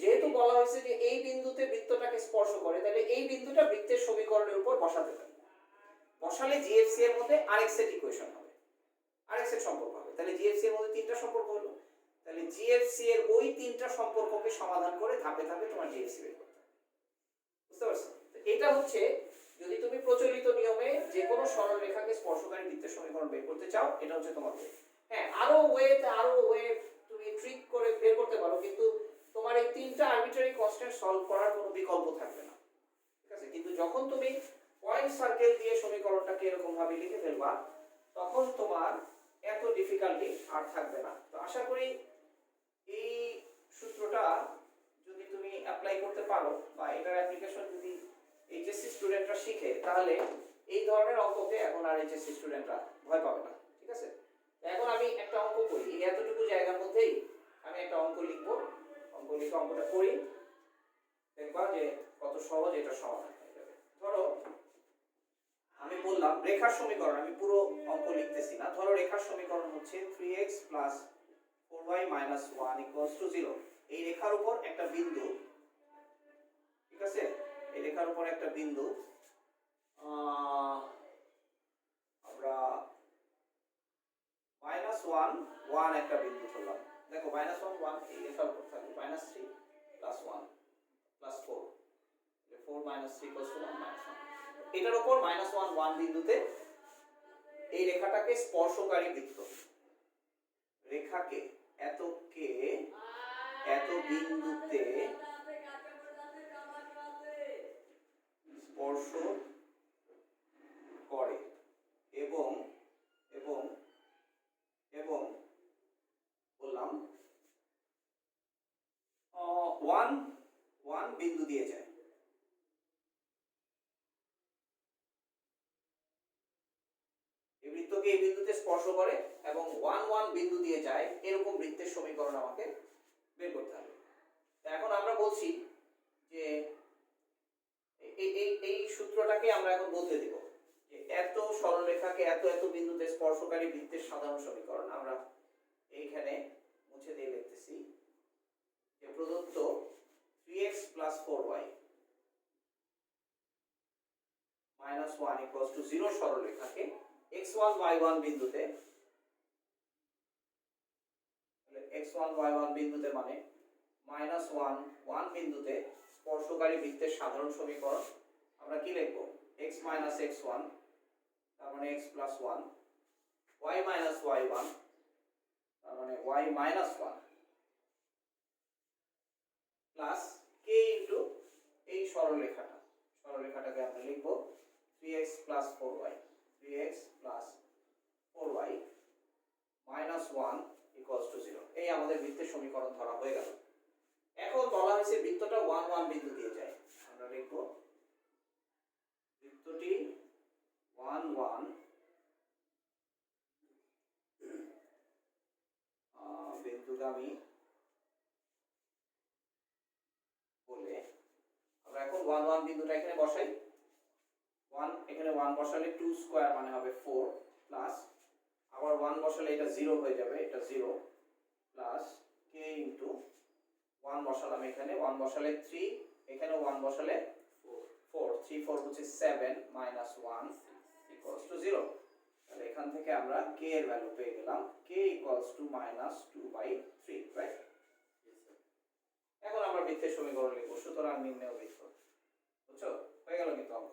যেহেতু বলা হয়েছে যে এই বিন্দুতে বৃত্তটাকে স্পর্শ করে তাহলে এই বিন্দুটা বৃত্তের সমীকরণের উপর বসাতে পারি বসালে জিএফসি এর মধ্যে আরেক সেট ইকুয়েশন হবে আরেক সেট সম্পর্ক হবে তাহলে জিএফসি এর মধ্যে তিনটা সম্পর্ক হলো তাহলে জিএফসি এর ওই তিনটা সম্পর্ককে সমাধান করে ধাপে ধাপে তোমার জিএফসি বের করতে হবে বুঝতে পারছো এটা হচ্ছে যদি তুমি প্রচলিত নিয়মে যে কোনো সরলরেখাকে স্পর্শকারী বৃত্তের সমীকরণ বের করতে চাও এটা হচ্ছে তোমার হ্যাঁ আরো ওয়ে তুমি ট্রিক করে বের করতে পারো কিন্তু তোমার এই তিনটা আরবিট্রারি কনস্ট্যান্ট সলভ করার কোনো বিকল্প থাকবে না ঠিক আছে কিন্তু যখন তুমি পয়েন্ট সার্কেল দিয়ে সমীকরণটাকে এরকম ভাবে লিখে ফেলবা তখন তোমার এত ডিফিকাল্টি আর থাকবে না তো আশা করি এই সূত্রটা যদি তুমি অ্যাপ্লাই করতে পারো বা এটার অ্যাপ্লিকেশন যদি এইচএসসি স্টুডেন্টরা শিখে তাহলে এই ধরনের অঙ্ককে এখন আর এইচএসসি স্টুডেন্টরা ভয় পাবে না ঠিক আছে এখন আমি একটা অঙ্ক করি এতটুকু জায়গার মধ্যেই আমি একটা অঙ্ক লিখবো অঙ্কটা করি দেখবা যে কত সহজ এটা সমাধান হয়ে যাবে ধরো আমি বললাম রেখার সমীকরণ আমি পুরো অঙ্ক লিখতেছি না ধরো রেখার সমীকরণ হচ্ছে 3x 4y - 1 0 এই রেখার উপর একটা বিন্দু ঠিক আছে এই রেখার উপর একটা বিন্দু আমরা -1 1 একটা বিন্দু ধরলাম দেখো -1 1 এই রেখার উপর থাকবে -3 + 1 + 4 4 - 3 = 1 -1 এটার উপর -1 1 বিন্দুতে এই রেখাটাকে স্পর্শকারী বৃত্ত রেখাকে এত বিন্দুতে স্পর্শ করে দিয়ে যায়, এই বৃত্তকে এই বিন্দুতে স্পর্শ করে এবং 1 1 বিন্দু দিয়ে যায়, এরকম বৃত্তের সমীকরণ আমাকে বের করতে হবে। এখন আমরা বলছি যে এই সূত্রটাকে আমরা এখন বদলে দিব, যে এত সরলরেখাকে এত এত বিন্দুতে স্পর্শকারী বৃত্তের সাধারণ সমীকরণ আমরা এইখানে মুছে দিয়ে লিখতেছি যে প্রদত্ত 3x + 4y - 1 = 0 সরলরেখাকে x1 y1 বিন্দুতে, x1 y1 বিন্দুতে মানে -1 1 বিন্দুতে স্পর্শকারী বৃত্তের সাধারণ সমীকরণ আমরা কি লিখব, x - x1 তার মানে x + 1, y - y1 তার মানে y - 1 প্লাস k ইনটু এই সরলরেখাটাকে আমরা লিখব 3x + 4y, 3x + 4y - 1 = 0। এই আমাদের বৃত্তের সমীকরণ ধরা হয়ে গেল। এখন বলা হয়েছে বৃত্তটা 1 1 বিন্দু দিয়ে যায়, আমরা লিখব বৃত্তটি 1 1 বিন্দুগামী বলে আমরা এখন 1 1 বিন্দুটা এখানে বসাই। 1 এখানে 1 বসালে 2 স্কয়ার মানে হবে 4 প্লাস আবার 1 বসালে এটা 0 হয়ে যাবে, এটা 0 প্লাস k ইনটু 1 বসালাম এখানে, 1 বসালে 3, এখানে 1 বসালে 4, 3 4 হচ্ছে 7 - 1 = 0। তাহলে এখান থেকে আমরা k এর ভ্যালু পেয়ে গেলাম, k = -2/3, রাইট? এখন আমরা বৃত্তের সমীকরণ লিখব, সুতরাং নির্ণয় বৃত্ত, বুঝছো? হয়ে গেল কিন্তু অঙ্ক।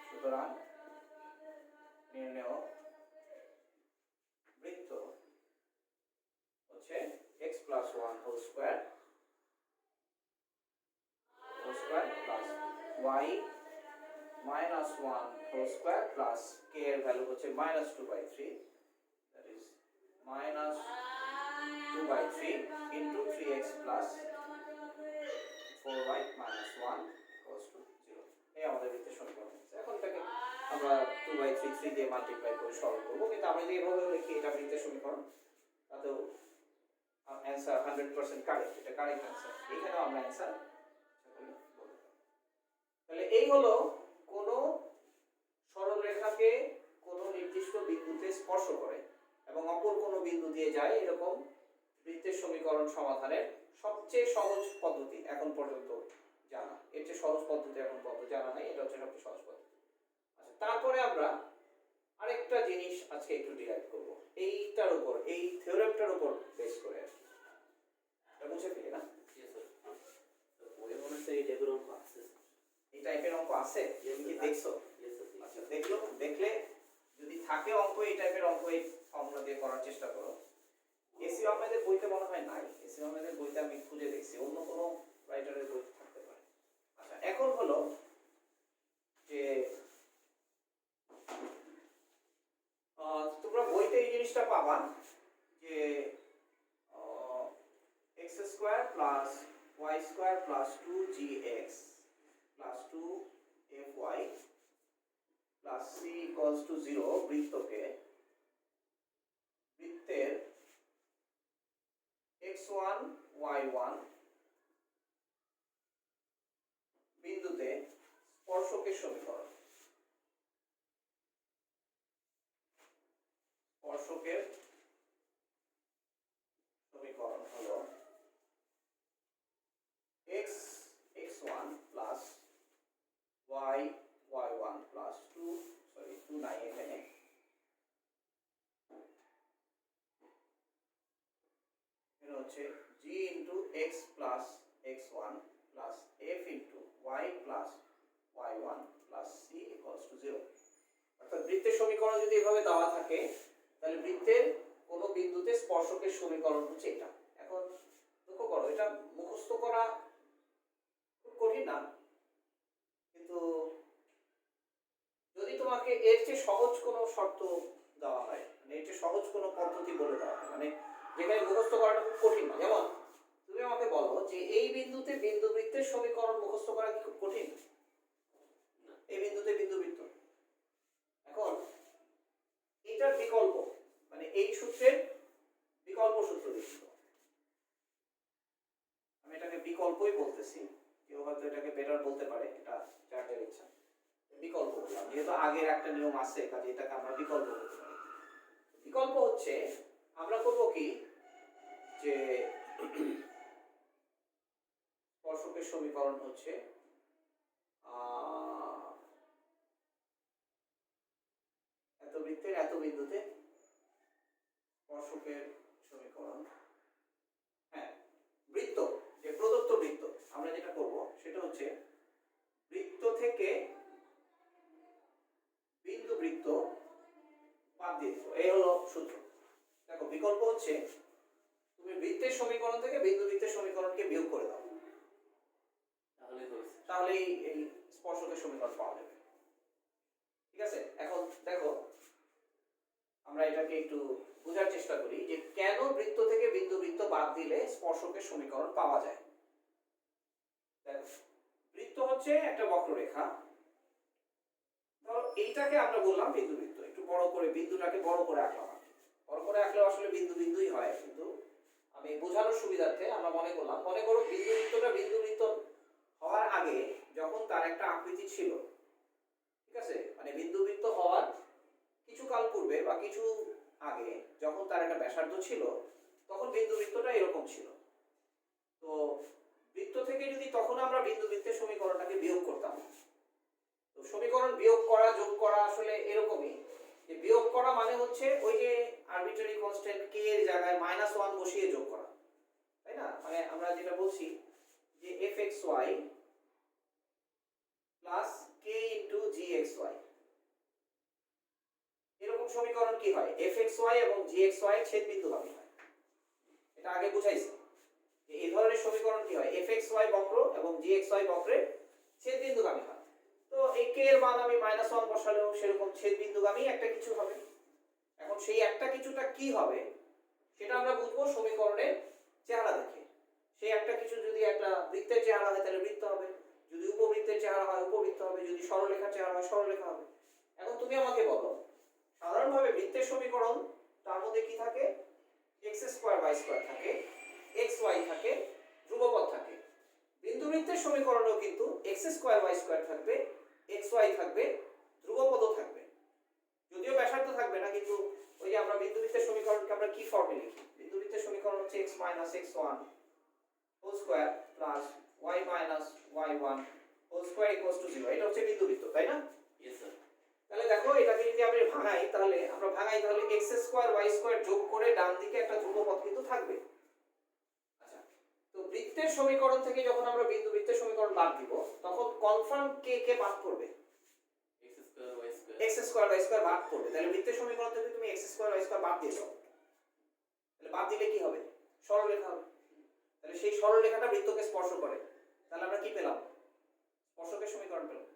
সুতরাং নির্ণয় বৃত্ত হচ্ছে x + 1 whole square plus y - 1 whole square plus k এর ভ্যালু হচ্ছে -2/3, that is -2/3 into 3x plus 4y - 1 = 0। এই আমাদের বৃত্তের সমীকরণ। এখন এটাকে আমরা 2/3 3 দিয়ে মাল্টিপ্লাই করে সলভ করব, কিন্তু আমরা যদি এভাবে লিখি এটা বৃত্তের সমীকরণ, তাতেও অ্যানসার 100% কারেক্ট, এটা কারেক্ট অ্যানসার। এখানেও আমরা অ্যানসার। তাহলে এই হলো কোন সরলরেখাকে কোন নির্দিষ্ট বিন্দুতে স্পর্শ করে এবং অপর কোন বিন্দু দিয়ে যায়, এরকম বৃত্তের সমীকরণ সমাধানের সবচেয়ে সহজ পদ্ধতি এখন পর্যন্ত জানা। এর চেয়ে সহজ পদ্ধতি এখন পর্যন্ত জানা নাই, এটা হচ্ছে সবচেয়ে সহজ পদ্ধতি। আচ্ছা, তারপরে আমরা আরেকটা জিনিস আজকে একটু ডিরাইভ করব, এইটার উপর, এই থিওরেমটার উপর বেস করে। এটা বুঝে ফেলি না?
ওই মনে হচ্ছে এই টাইপের অঙ্ক আছে,
এই টাইপের অঙ্ক আছে, তুমি কি দেখছো? আচ্ছা, দেখলে যদি থাকে অঙ্ক এই টাইপের অঙ্ক, এই ফর্মুলা দিয়ে করার চেষ্টা করো। এসি আহমেদের বইতে মনে হয় নাই, এসি আহমেদের বইতে আমি খুঁজে দেখছি, অন্য কোনো রাইটারের বই থাকতে পারে। আচ্ছা, এখন হলো যে তোমরা বইতে এই জিনিসটা পাবা যে x² + y² + 2gx + 2fy + c = 0 বৃত্তের x1 y1 বিন্দুতে স্পর্শকের সমীকরণ। স্পর্শকের সমীকরণ হলো x x1 plus y y1 plus 2 নাই এখানে, এটা হচ্ছে g into x plus x1 plus f into y plus y1 plus c equals to 0। অর্থাৎ বৃত্তের সমীকরণ যদি এভাবে দেওয়া থাকে, তাহলে বৃত্তের কোন বিন্দুতে স্পর্শকের সমীকরণ হচ্ছে এটা। এখন লক্ষ্য করো, এটা মুখস্থ করা খুব কঠিন না, কিন্তু যদি তোমাকে এর চেয়ে সহজ কোনো শর্ত দেওয়া হয়, মানে এর চেয়ে সহজ কোনো পদ্ধতি বলে দেওয়া হয়, মানে যেখানে মুখস্থ করাটা খুব কঠিন না, যেমন তুমি আমাকে আমাকে বলো যে এই বিন্দুতে বিন্দুবৃত্তের সমীকরণ মুখস্থ করা কি খুব কঠিন? এই বিন্দুতে বিন্দুবৃত্ত, এখন এটার বিকল্প মানে এই সূত্রের বিকল্প সূত্র লিখব। আমি এটাকে বিকল্পই বলতেছি, কেউ হয়তো এটাকে বেটার বলতে পারে, এটা যার যার ইচ্ছা। বিকল্প বললাম যেহেতু আগের একটা নিয়ম আছে, কাজে এটাকে আমরা বিকল্প বলতে পারি। বিকল্প হচ্ছে আমরা করব কি, যে স্পর্শকের সমীকরণ হচ্ছে এত বৃত্তের এত বিন্দুতে স্পর্শকের সমীকরণ, হ্যাঁ বৃত্ত, যে প্রদত্ত বৃত্ত আমরা যেটা করব সেটা হচ্ছে বৃত্ত থেকে বিন্দু বৃত্ত বাদ দিয়ে দেবো, এই হলো সূত্র। দেখো বিকল্প হচ্ছে তুমি বৃত্তের সমীকরণ থেকে বিন্দু বৃত্তের সমীকরণকে বিয়োগ করে দাও, তাহলেই এই স্পর্শকের সমীকরণ পাওয়া যাবে। ঠিক আছে, এখন দেখো আমরা এটাকে একটু বোঝার চেষ্টা করি যে কেন বৃত্ত থেকে বিন্দু বৃত্ত বাদ দিলে স্পর্শকের সমীকরণ পাওয়া যায়। দেখো বৃত্ত হচ্ছে একটা বক্ররেখা, ধরো এইটাকে আমরা বললাম বিন্দু বৃত্ত, একটু বড় করে বিন্দুটাকে বড় করে আঁকলাম, বড় করে আঁকলেও আসলে বিন্দু বিন্দুই হয়, কিন্তু আমি বোঝানোর সুবিধার্থে আমরা মনে করো বিন্দু বৃত্তটা বিন্দু বৃত্ত হওয়ার আগে যখন তার একটা আকৃতি ছিল, ঠিক আছে, মানে বিন্দু বৃত্ত হওয়ার কিছু কাল পূর্বে বা কিছু আগে যখন তার একটা ব্যাসার্ধ ছিল, তখন বিন্দু বৃত্তটা এরকম ছিল। তো বৃত্ত থেকে যদি তখন আমরা বিন্দু বৃত্তের সমীকরণটাকে বিয়োগ করতাম, তো সমীকরণ বিয়োগ করা যোগ করা আসলে এরকমই, যে বিয়োগ করা মানে হচ্ছে ওই যে আরবিট্রারি কনস্ট্যান্ট k এর জায়গায় -1 বসিয়ে যোগ করা, তাই না? মানে আমরা যেটা বলছি যে fxy plus k into gxy, এরকম সমীকরণ কি হয়, fxy এবং gxy এর ছেদবিন্দুগামী হয়। এটা আগে বুঝাইছি যে এই ধরনের সমীকরণ কি হয়, fxy বক্র এবং gxy বক্রের ছেদবিন্দুগামী হয়। তো এই k এর মান আমি -1 বসালেও সেরকম ছেদবিন্দুগামী একটা কিছু হবে। এখন সেই একটা কিছুটা কি হবে সেটা আমরা বুঝবো সমীকরণের চেহারা দেখে। সেই একটা কিছু যদি একটা বৃত্তের চেহারা হয় তাহলে বৃত্ত হবে, যদি উপবৃত্তের চেহারা হয় উপবৃত্ত হবে, যদি সরলরেখার চেহারা হয় সরলরেখা হবে। এখন তুমি আমাকে বলো সাধারণভাবে বৃত্তের সমীকরণ তার মধ্যে কি থাকে, x2y2 থাকে, xy থাকে, ধ্রুবপদ থাকে। বিন্দুবৃত্তের সমীকরণেও কিন্তু x2y2 থাকবে, xy থাকবে, ধ্রুবপদও থাকবে, যদিও ব্যাসার্ধ থাকবে না, কিন্তু ওই যে আমরা বিন্দুবৃত্তের সমীকরণকে আমরা কি ফর্মে লিখি, বিন্দুবৃত্তের সমীকরণ হচ্ছে x x1 whole square plus y y1 whole square equals to 0, এটা হচ্ছে বিন্দুবৃত্ত, তাই না?
Yes sir.
তাহলে দেখো এটাকে যদি আমরা ভাঙাই তাহলে x2y2 যোগ করে ডান দিকে একটা ধ্রুবপদ কিন্তু থাকবে। আচ্ছা, তো বৃত্তের সমীকরণ থেকে যখন আমরা বিন্দুবৃত্তের সমীকরণ বাদ দিব তখন কনফার্ম কে বাদ করবে, x2y2 বাদ করবে। তাহলে বৃত্তের সমীকরণ থেকে তুমি x2y2 বাদ দিয়ে দাও, তাহলে বাদ দিলে কি হবে, সরলরেখা হবে। তাহলে সেই সরলরেখাটা বৃত্তকে স্পর্শ করে, তাহলে আমরা কি পেলাম, স্পর্শকের সমীকরণ পেলাম।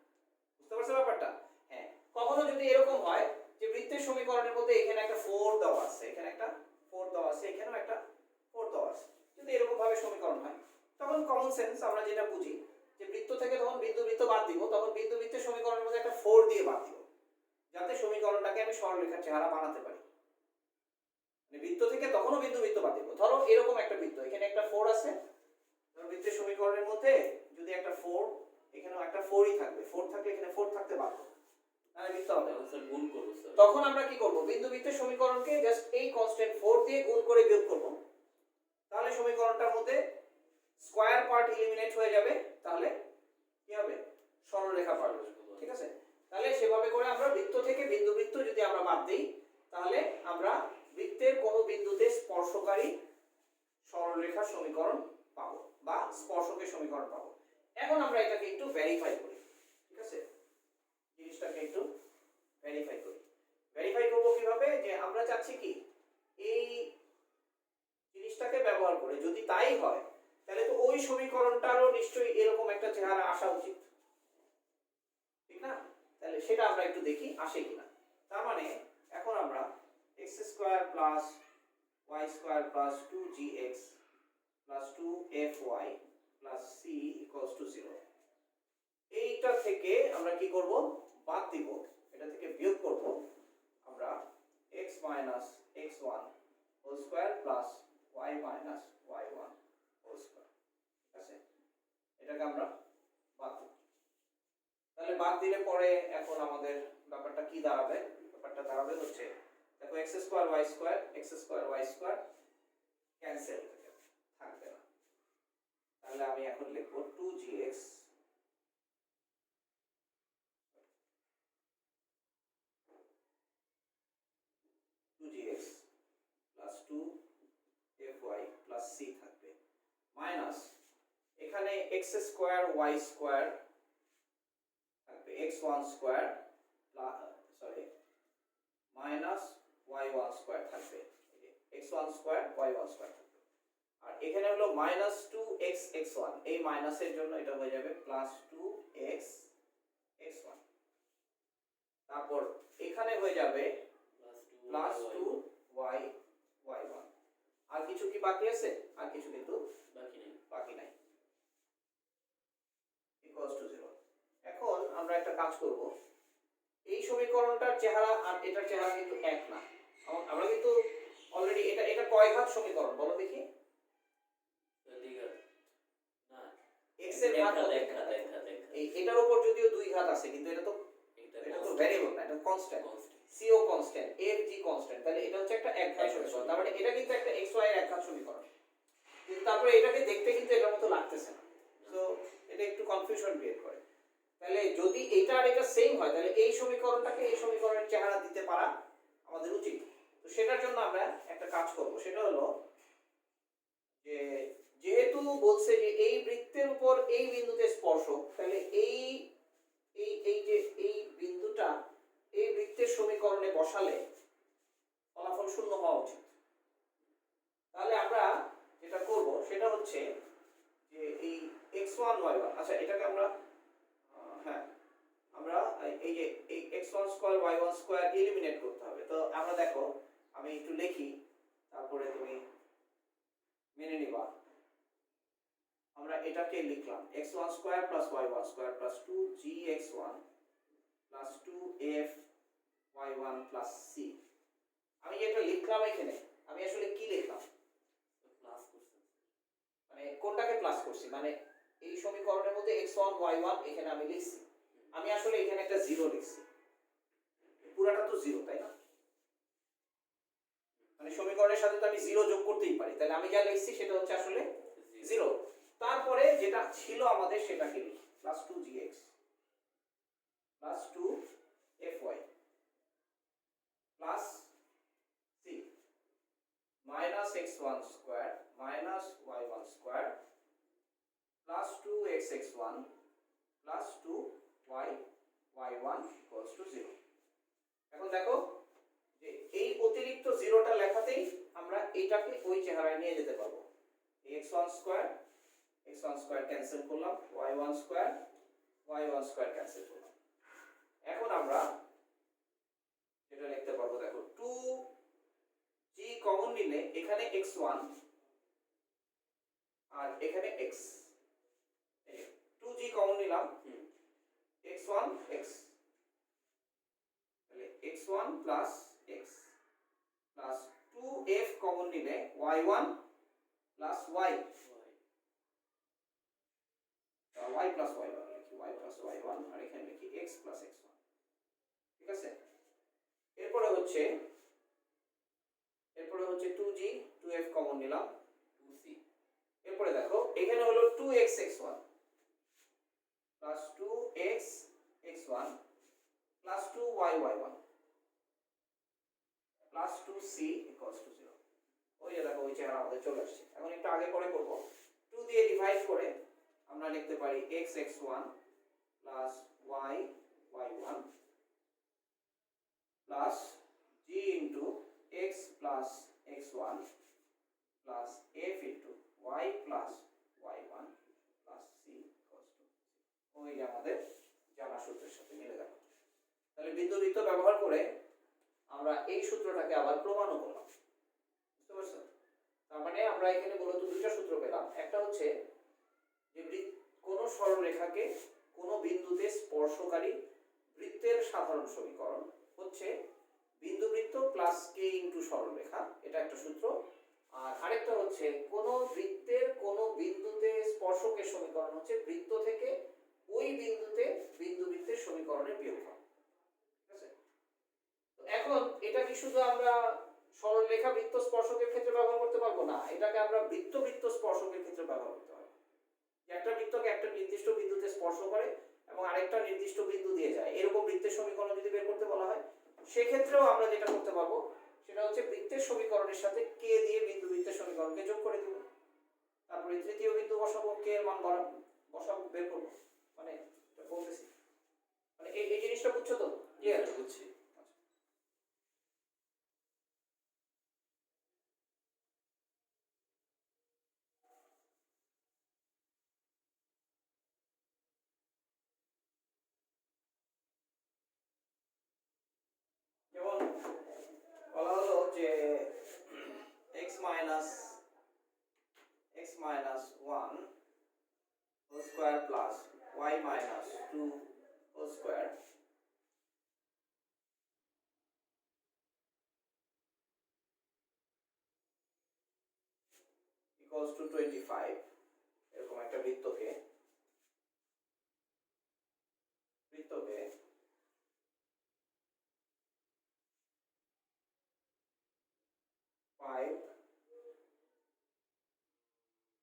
বুঝতে পারছো ব্যাপারটা? হ্যাঁ, কখনো যদি এরকম হয় যে বৃত্তের সমীকরণের মধ্যে এখানে একটা 4 দেওয়া আছে, এখানে একটা 4 দেওয়া আছে, এখানেও একটা 4 দেওয়া আছে, যদি এরকম ভাবে সমীকরণ হয় তখন কমন সেন্স আমরা যেটা বুঝি যে বৃত্ত থেকে যখন বিন্দুবৃত্ত বাদ দিব তখন বিন্দুবৃত্তের সমীকরণের মধ্যে একটা 4 দিয়ে বাদ দিব, যাতে সমীকরণটাকে আমি সরলরেখার চেহারা বানাতে পারি। মানে বৃত্ত থেকে তখনও বিন্দুবৃত্ত বাদ দিব। ধরো এরকম একটা বৃত্ত, এখানে একটা 4 আছে, ধরো বৃত্তের সমীকরণের মধ্যে যদি একটা 4, এখানেও একটা 4ই থাকবে, 4 থাকলে এখানে 4 থাকতে বাধ্য, তাহলে বৃত্ত হবে।
স্যার গুণ করব স্যার,
তখন আমরা কি করব, বিন্দুবৃত্তের সমীকরণকে জাস্ট এই কনস্ট্যান্ট 4 দিয়ে গুণ করে বিয়োগ করব, তাহলে সমীকরণটার মধ্যে স্কয়ার পার্ট এলিমিনেট হয়ে যাবে, তাহলে কি হবে, সরলরেখা পার্ট। ঠিক আছে, তাহলে সেভাবে করে আমরা বৃত্ত থেকে বিন্দুবৃত্ত যদি আমরা বাদ দেই তাহলে আমরা বৃত্তের কোন বিন্দুতে স্পর্শকারী সরলরেখার সমীকরণ পাবো বা স্পর্শকের সমীকরণ পাবো। এখন আমরা এটাকে একটু ভেরিফাই করি, ঠিক আছে, জিনিসটাকে একটু ভেরিফাই করি। ভেরিফাই করব কিভাবে, যে আমরা চাচ্ছি কি এই জিনিসটাকে ব্যবহার করে যদি তাই হয় তাহলে তো ওই সমীকরণটারও নিশ্চয়ই এরকম একটা চেহারা আসা উচিত, ঠিক না? তাহলে সেটা আমরা একটু দেখি আসে কিনা। তার মানে এখন আমরা x² + y² + 2gx + plus 2fy plus c equals to 0। এইটা থেকে আমরা কি করব, বাদ দিব, এটা থেকে বিয়োগ করব আমরা x minus x1 whole square plus y minus y1 whole square. ঠিক আছে, এটাকে আমরা বাদ দেব। তাহলে বাদ দিলে পরে এখন আমাদের ব্যাপারটা কি দাঁড়াবে, ব্যাপারটা দাঁড়াবে হচ্ছে দেখো x square y square cancel থাকবে না। তাহলে আমি এখন লিখব 2gx plus 2fy plus c থাকবে মাইনাস এখানে x স্কয়ার y স্কয়ার থাকবে x1 square sorry minus y1 square থাকবে, x1 স্কয়ার y1 স্কয়ার থাকবে। আর এখানে হলো মাইনাস 2x x1, এই মাইনাসের জন্য এটা হয়ে যাবে প্লাস 2x x1। তারপর এখানে হয়ে যাবে প্লাস 2y y1। আর কিছু কি বাকি আছে? আর কিছু কিন্তু বাকি নাই, ইকুয়ালস টু 0। এখন আমরা একটা কাজ করব, এই সমীকরণটার চেহারা আর এটার চেহারা কিন্তু এক না। আমরা কিন্তু অলরেডি এটা কয় ঘাত সমীকরণ বলো দেখি? x এর ঘাত এটার উপর যদিও দুই ঘাত আছে, কিন্তু এটা তো ভ্যারিয়েবল না, এটা কনস্ট্যান্ট। c ও কনস্ট্যান্ট, f g কনস্ট্যান্ট, তাহলে এটা হচ্ছে একটা এক ঘাত সমীকরণ। তার মানে এটা কিন্তু একটা xy এর এক ঘাত সমীকরণ, কিন্তু তারপরে এটাকে দেখতে কিন্তু এটার মতো লাগতেছে না। সো এটা একটু কনফিউশন ক্রিয়েট করে। তাহলে যদি এটা আর এটা সেম হয়, তাহলে এই সমীকরণটাকে এই সমীকরণের চেহারা দিতে পারা আমাদের উচিত। তো সেটার জন্য আমরা একটা কাজ করব, সেটা হলো যে যেহেতু বলছে যে এই বৃত্তের উপর এই বিন্দুতে স্পর্শক, তাহলে এই এই এই যে এই বিন্দুটা এই বৃত্তের সমীকরণে বসালে ফলাফল শূন্য হওয়া উচিত। তাহলে আমরা যেটা করব সেটা হচ্ছে যে এই x1 y1, আচ্ছা এটাকে আমরা হ্যাঁ আমরা এই যে এই x1 square y1 square eliminate করতে হবে। তো আমরা দেখো আমি একটু লিখি, তারপরে তুমি মেনে নিবা। আমরা এটাকে লিখলাম x1 square plus y1 square plus 2gx1 plus 2f y1 plus c। আমি যেটা লিখলাম এখানে আমি আসলে কি লিখলাম,
প্লাস করছি,
মানে কোনটাকে প্লাস করছি, মানে এই সমীকরণের মধ্যে x1 y1 এখানে আমি লিখছি, আমি আসলে এখানে একটা 0 লিখছি। পুরাটা তো 0 তাই না, মানে সমীকরণের সাথে তো আমি 0 যোগ করতেই পারি। তাহলে আমি যা লিখছি সেটা হচ্ছে আসলে 0। তারপরে যেটা ছিল আমাদের সেটাকে লিখি plus 2gx plus 2fy plus c minus x1 square minus y1 square plus 2x x1 plus 2y y1 equals to 0। এখন দেখো যে এই অতিরিক্ত 0টা লেখাতেই আমরা এটাকে ওই চেহারায় নিয়ে যেতে পারবো। x1 স্কয়ার ক্যান্সেল করলাম, y1 স্কয়ার ক্যান্সেল করলাম। এখন আমরা যেটা লিখতে পারবো দেখো 2g কমন নিলে এখানে x1 আর এখানে x, 2g কমন নিলাম x1 x, তাহলে x1 plus x plus 2f common নিলে y1 plus y plus y1 লিখি y প্লাস y1 আর এখানে লিখি x প্লাস x1। ঠিক আছে, এরপরে হচ্ছে 2g 2f কমন নিলাম 2c। এরপরে দেখো এখানে হলো 2x x1 plus 2x x1 plus 2y y1 plus 2c equals to 0। ওই যে দেখো ওই চেহারা আমাদের চলে আসছে। এখন একটু আগে পরে করব, 2 দিয়ে ডিভাইড করে আমরা লিখতে পারি x x1 plus y y1 plus g into x plus x1 plus f into y plus y1 plus c equals to ওই যে আমাদের জানা সূত্রের সাথে মিলে গেল। তাহলে বিন্দুবৃত্ত ব্যবহার করে আমরা এই সূত্রটাকে আবার প্রমাণও করলাম। বুঝতে পারছো? তার মানে আমরা আমরা এখানে মূলত দুইটা সূত্র পেলাম। একটা হচ্ছে যে কোনো সরলরেখাকে কোনো বিন্দুতে স্পর্শকারী বৃত্তের সাধারণ সমীকরণ হচ্ছে বিন্দুবৃত্ত প্লাস কে ইনটু সরলরেখা, এটা একটা সূত্র। আর আরেকটা হচ্ছে কোনো বৃত্তের কোনো বিন্দুতে স্পর্শকের সমীকরণ হচ্ছে বৃত্ত থেকে ওই বিন্দুতে বিন্দুবৃত্তের সমীকরণের বিয়োগফল। ঠিক আছে? তো এখন এটা কি শুধু আমরা সরলরেখা বৃত্ত স্পর্শকের ক্ষেত্রে ব্যবহার করতে পারবো না, এটাকে আমরা বৃত্ত বৃত্ত স্পর্শকের ক্ষেত্রে ব্যবহার করতে পারবো। একটা বৃত্তকে একটা নির্দিষ্ট বিন্দুতে স্পর্শ করে এবং আরেকটা নির্দিষ্ট বিন্দু দিয়ে যায়, এরকম বৃত্তের সমীকরণ যদি বের করতে বলা হয়, সেক্ষেত্রেও আমরা যেটা করতে পারবো সেটা হচ্ছে বৃত্তের সমীকরণের সাথে কে দিয়ে বিন্দু বৃত্তের সমীকরণকে যোগ করে দিব, তারপরে তৃতীয় বিন্দু বসাবো, কে এর মান বসাবো, বের করবো। মানে বলতেছি, মানে এই জিনিসটা বুঝছো তো? ক্লিয়ার?
বুঝছি।
যেমন বলা হলো যে x minus 1 whole square plus y minus 2 whole square equals to 25, এরকম একটা বৃত্তকে 5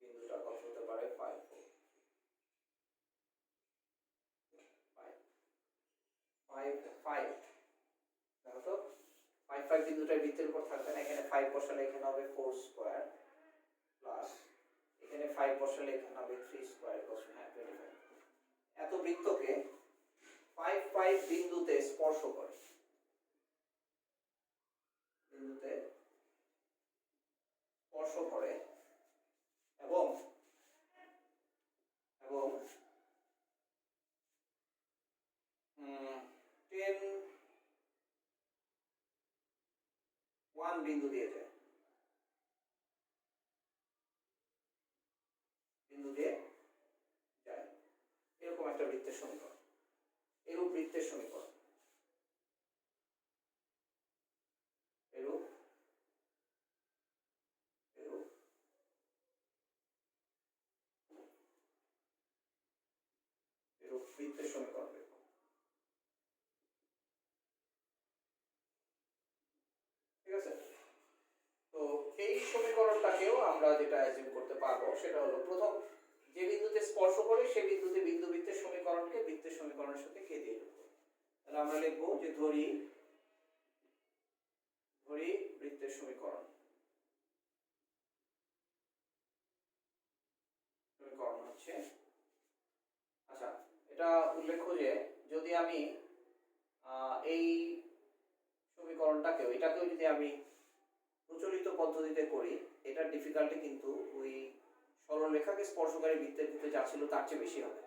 বিন্দুটা কত হতে পারে, 5 দেখো তো 5 বিন্দুটার বৃত্তের উপর থাকবে না, এখানে 5 বসালে এখানে হবে 4 স্কয়ার প্লাস এখানে 5 বসালে এখানে হবে 3 স্কয়ার ইকুয়াল টু 25। এত বৃত্তকে 5 বিন্দুতে স্পর্শ করে, বিন্দুতে স্পর্শ করে এবং 1 বিন্দু দিয়ে যায়, এরকম একটা বৃত্তের সমীকরণ, এরূপ বৃত্তের সমীকরণ, এরূপ বৃত্তের সমীকরণ। ঠিক আছে? তো এই সমীকরণটাকেও আমরা যেটা অ্যাজিউম করতে পারবো সেটা হলো প্রথম যে বিন্দুতে স্পর্শ করে সেই বিন্দুতে বিন্দুবৃত্তের সমীকরণকে বৃত্তের সমীকরণের সাথে কে দিয়ে যোগ করব। তাহলে আমরা লিখবো যে ধরি বৃত্তের সমীকরণ হচ্ছে, আচ্ছা এটা উল্লেখ্য যে যদি আমি এই সমীকরণটাকেও এটাকেও যদি আমি প্রচলিত পদ্ধতিতে করি, এটার ডিফিকাল্টি কিন্তু ওই সরলরেখাকে স্পর্শকারী বৃত্তের ক্ষেত্রে যা ছিল তার চেয়ে বেশি হবে,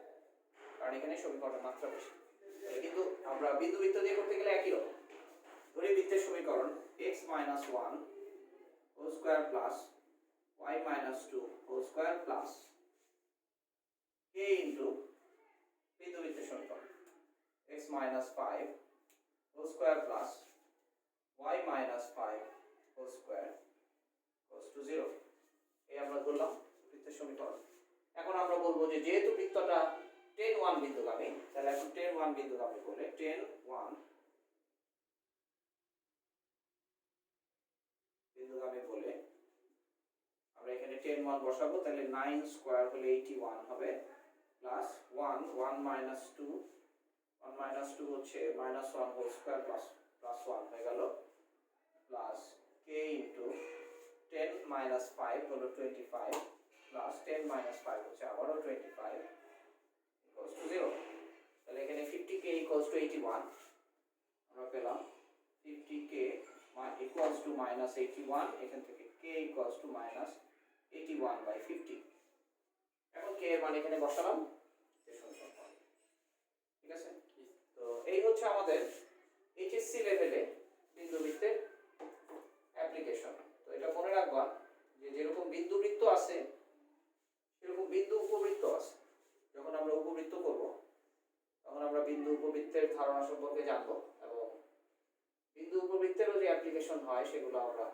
কারণ এখানে সমীকরণের মাত্রা বেশি। কিন্তু আমরা বিন্দুবৃত্ত দিয়ে করতে গেলে একই রকম। ধরি বৃত্তের সমীকরণ x minus 1 whole square plus y minus 2 whole square plus k into বিন্দুবৃত্তের সমীকরণ x minus 5 whole square plus y minus 5 whole square equals to 0। এই আমরা ধরলাম বৃত্তের সমীকরণ। এখন আমরা বলবো যে যেহেতু বৃত্তটা 10 1 বিন্দুগামী, তাহলে এখন 10 1 বিন্দুগামী বলে 10 1 বিন্দুগামী বলে আমরা এখানে 10 1 বসাবো, তাহলে 9 স্কয়ার হলে 81 হবে প্লাস 1 1 minus 2 1 minus 2 হচ্ছে -1 হোল স্কয়ার প্লাস 1 হয়ে গেল প্লাস k ইনটু 10 minus 5 হলো 25 প্লাস 10 minus 5 হচ্ছে আবারও 25 equals to 0। তাহলে এখানে 50k equals to 81 আমরা পেলাম 50k equals to minus 81, এখান থেকে k equals to minus 81 by 50। এখন k এর মান এখানে বসালাম, ঠিক আছে? তো এই হচ্ছে আমাদের এইচএসসি লেভেলে বিন্দুবৃত্তের অ্যাপ্লিকেশন। তো এটা মনে রাখবা যে যেরকম বিন্দু বৃত্ত আছে সেরকম বিন্দু উপবৃত্ত আছে। যখন আমরা উপবৃত্ত করব তখন আমরা বিন্দু উপবৃত্তের ধারণা সম্পর্কে জানবো এবং বিন্দু উপবৃত্তেরও যে অ্যাপ্লিকেশন হয় সেগুলো আমরা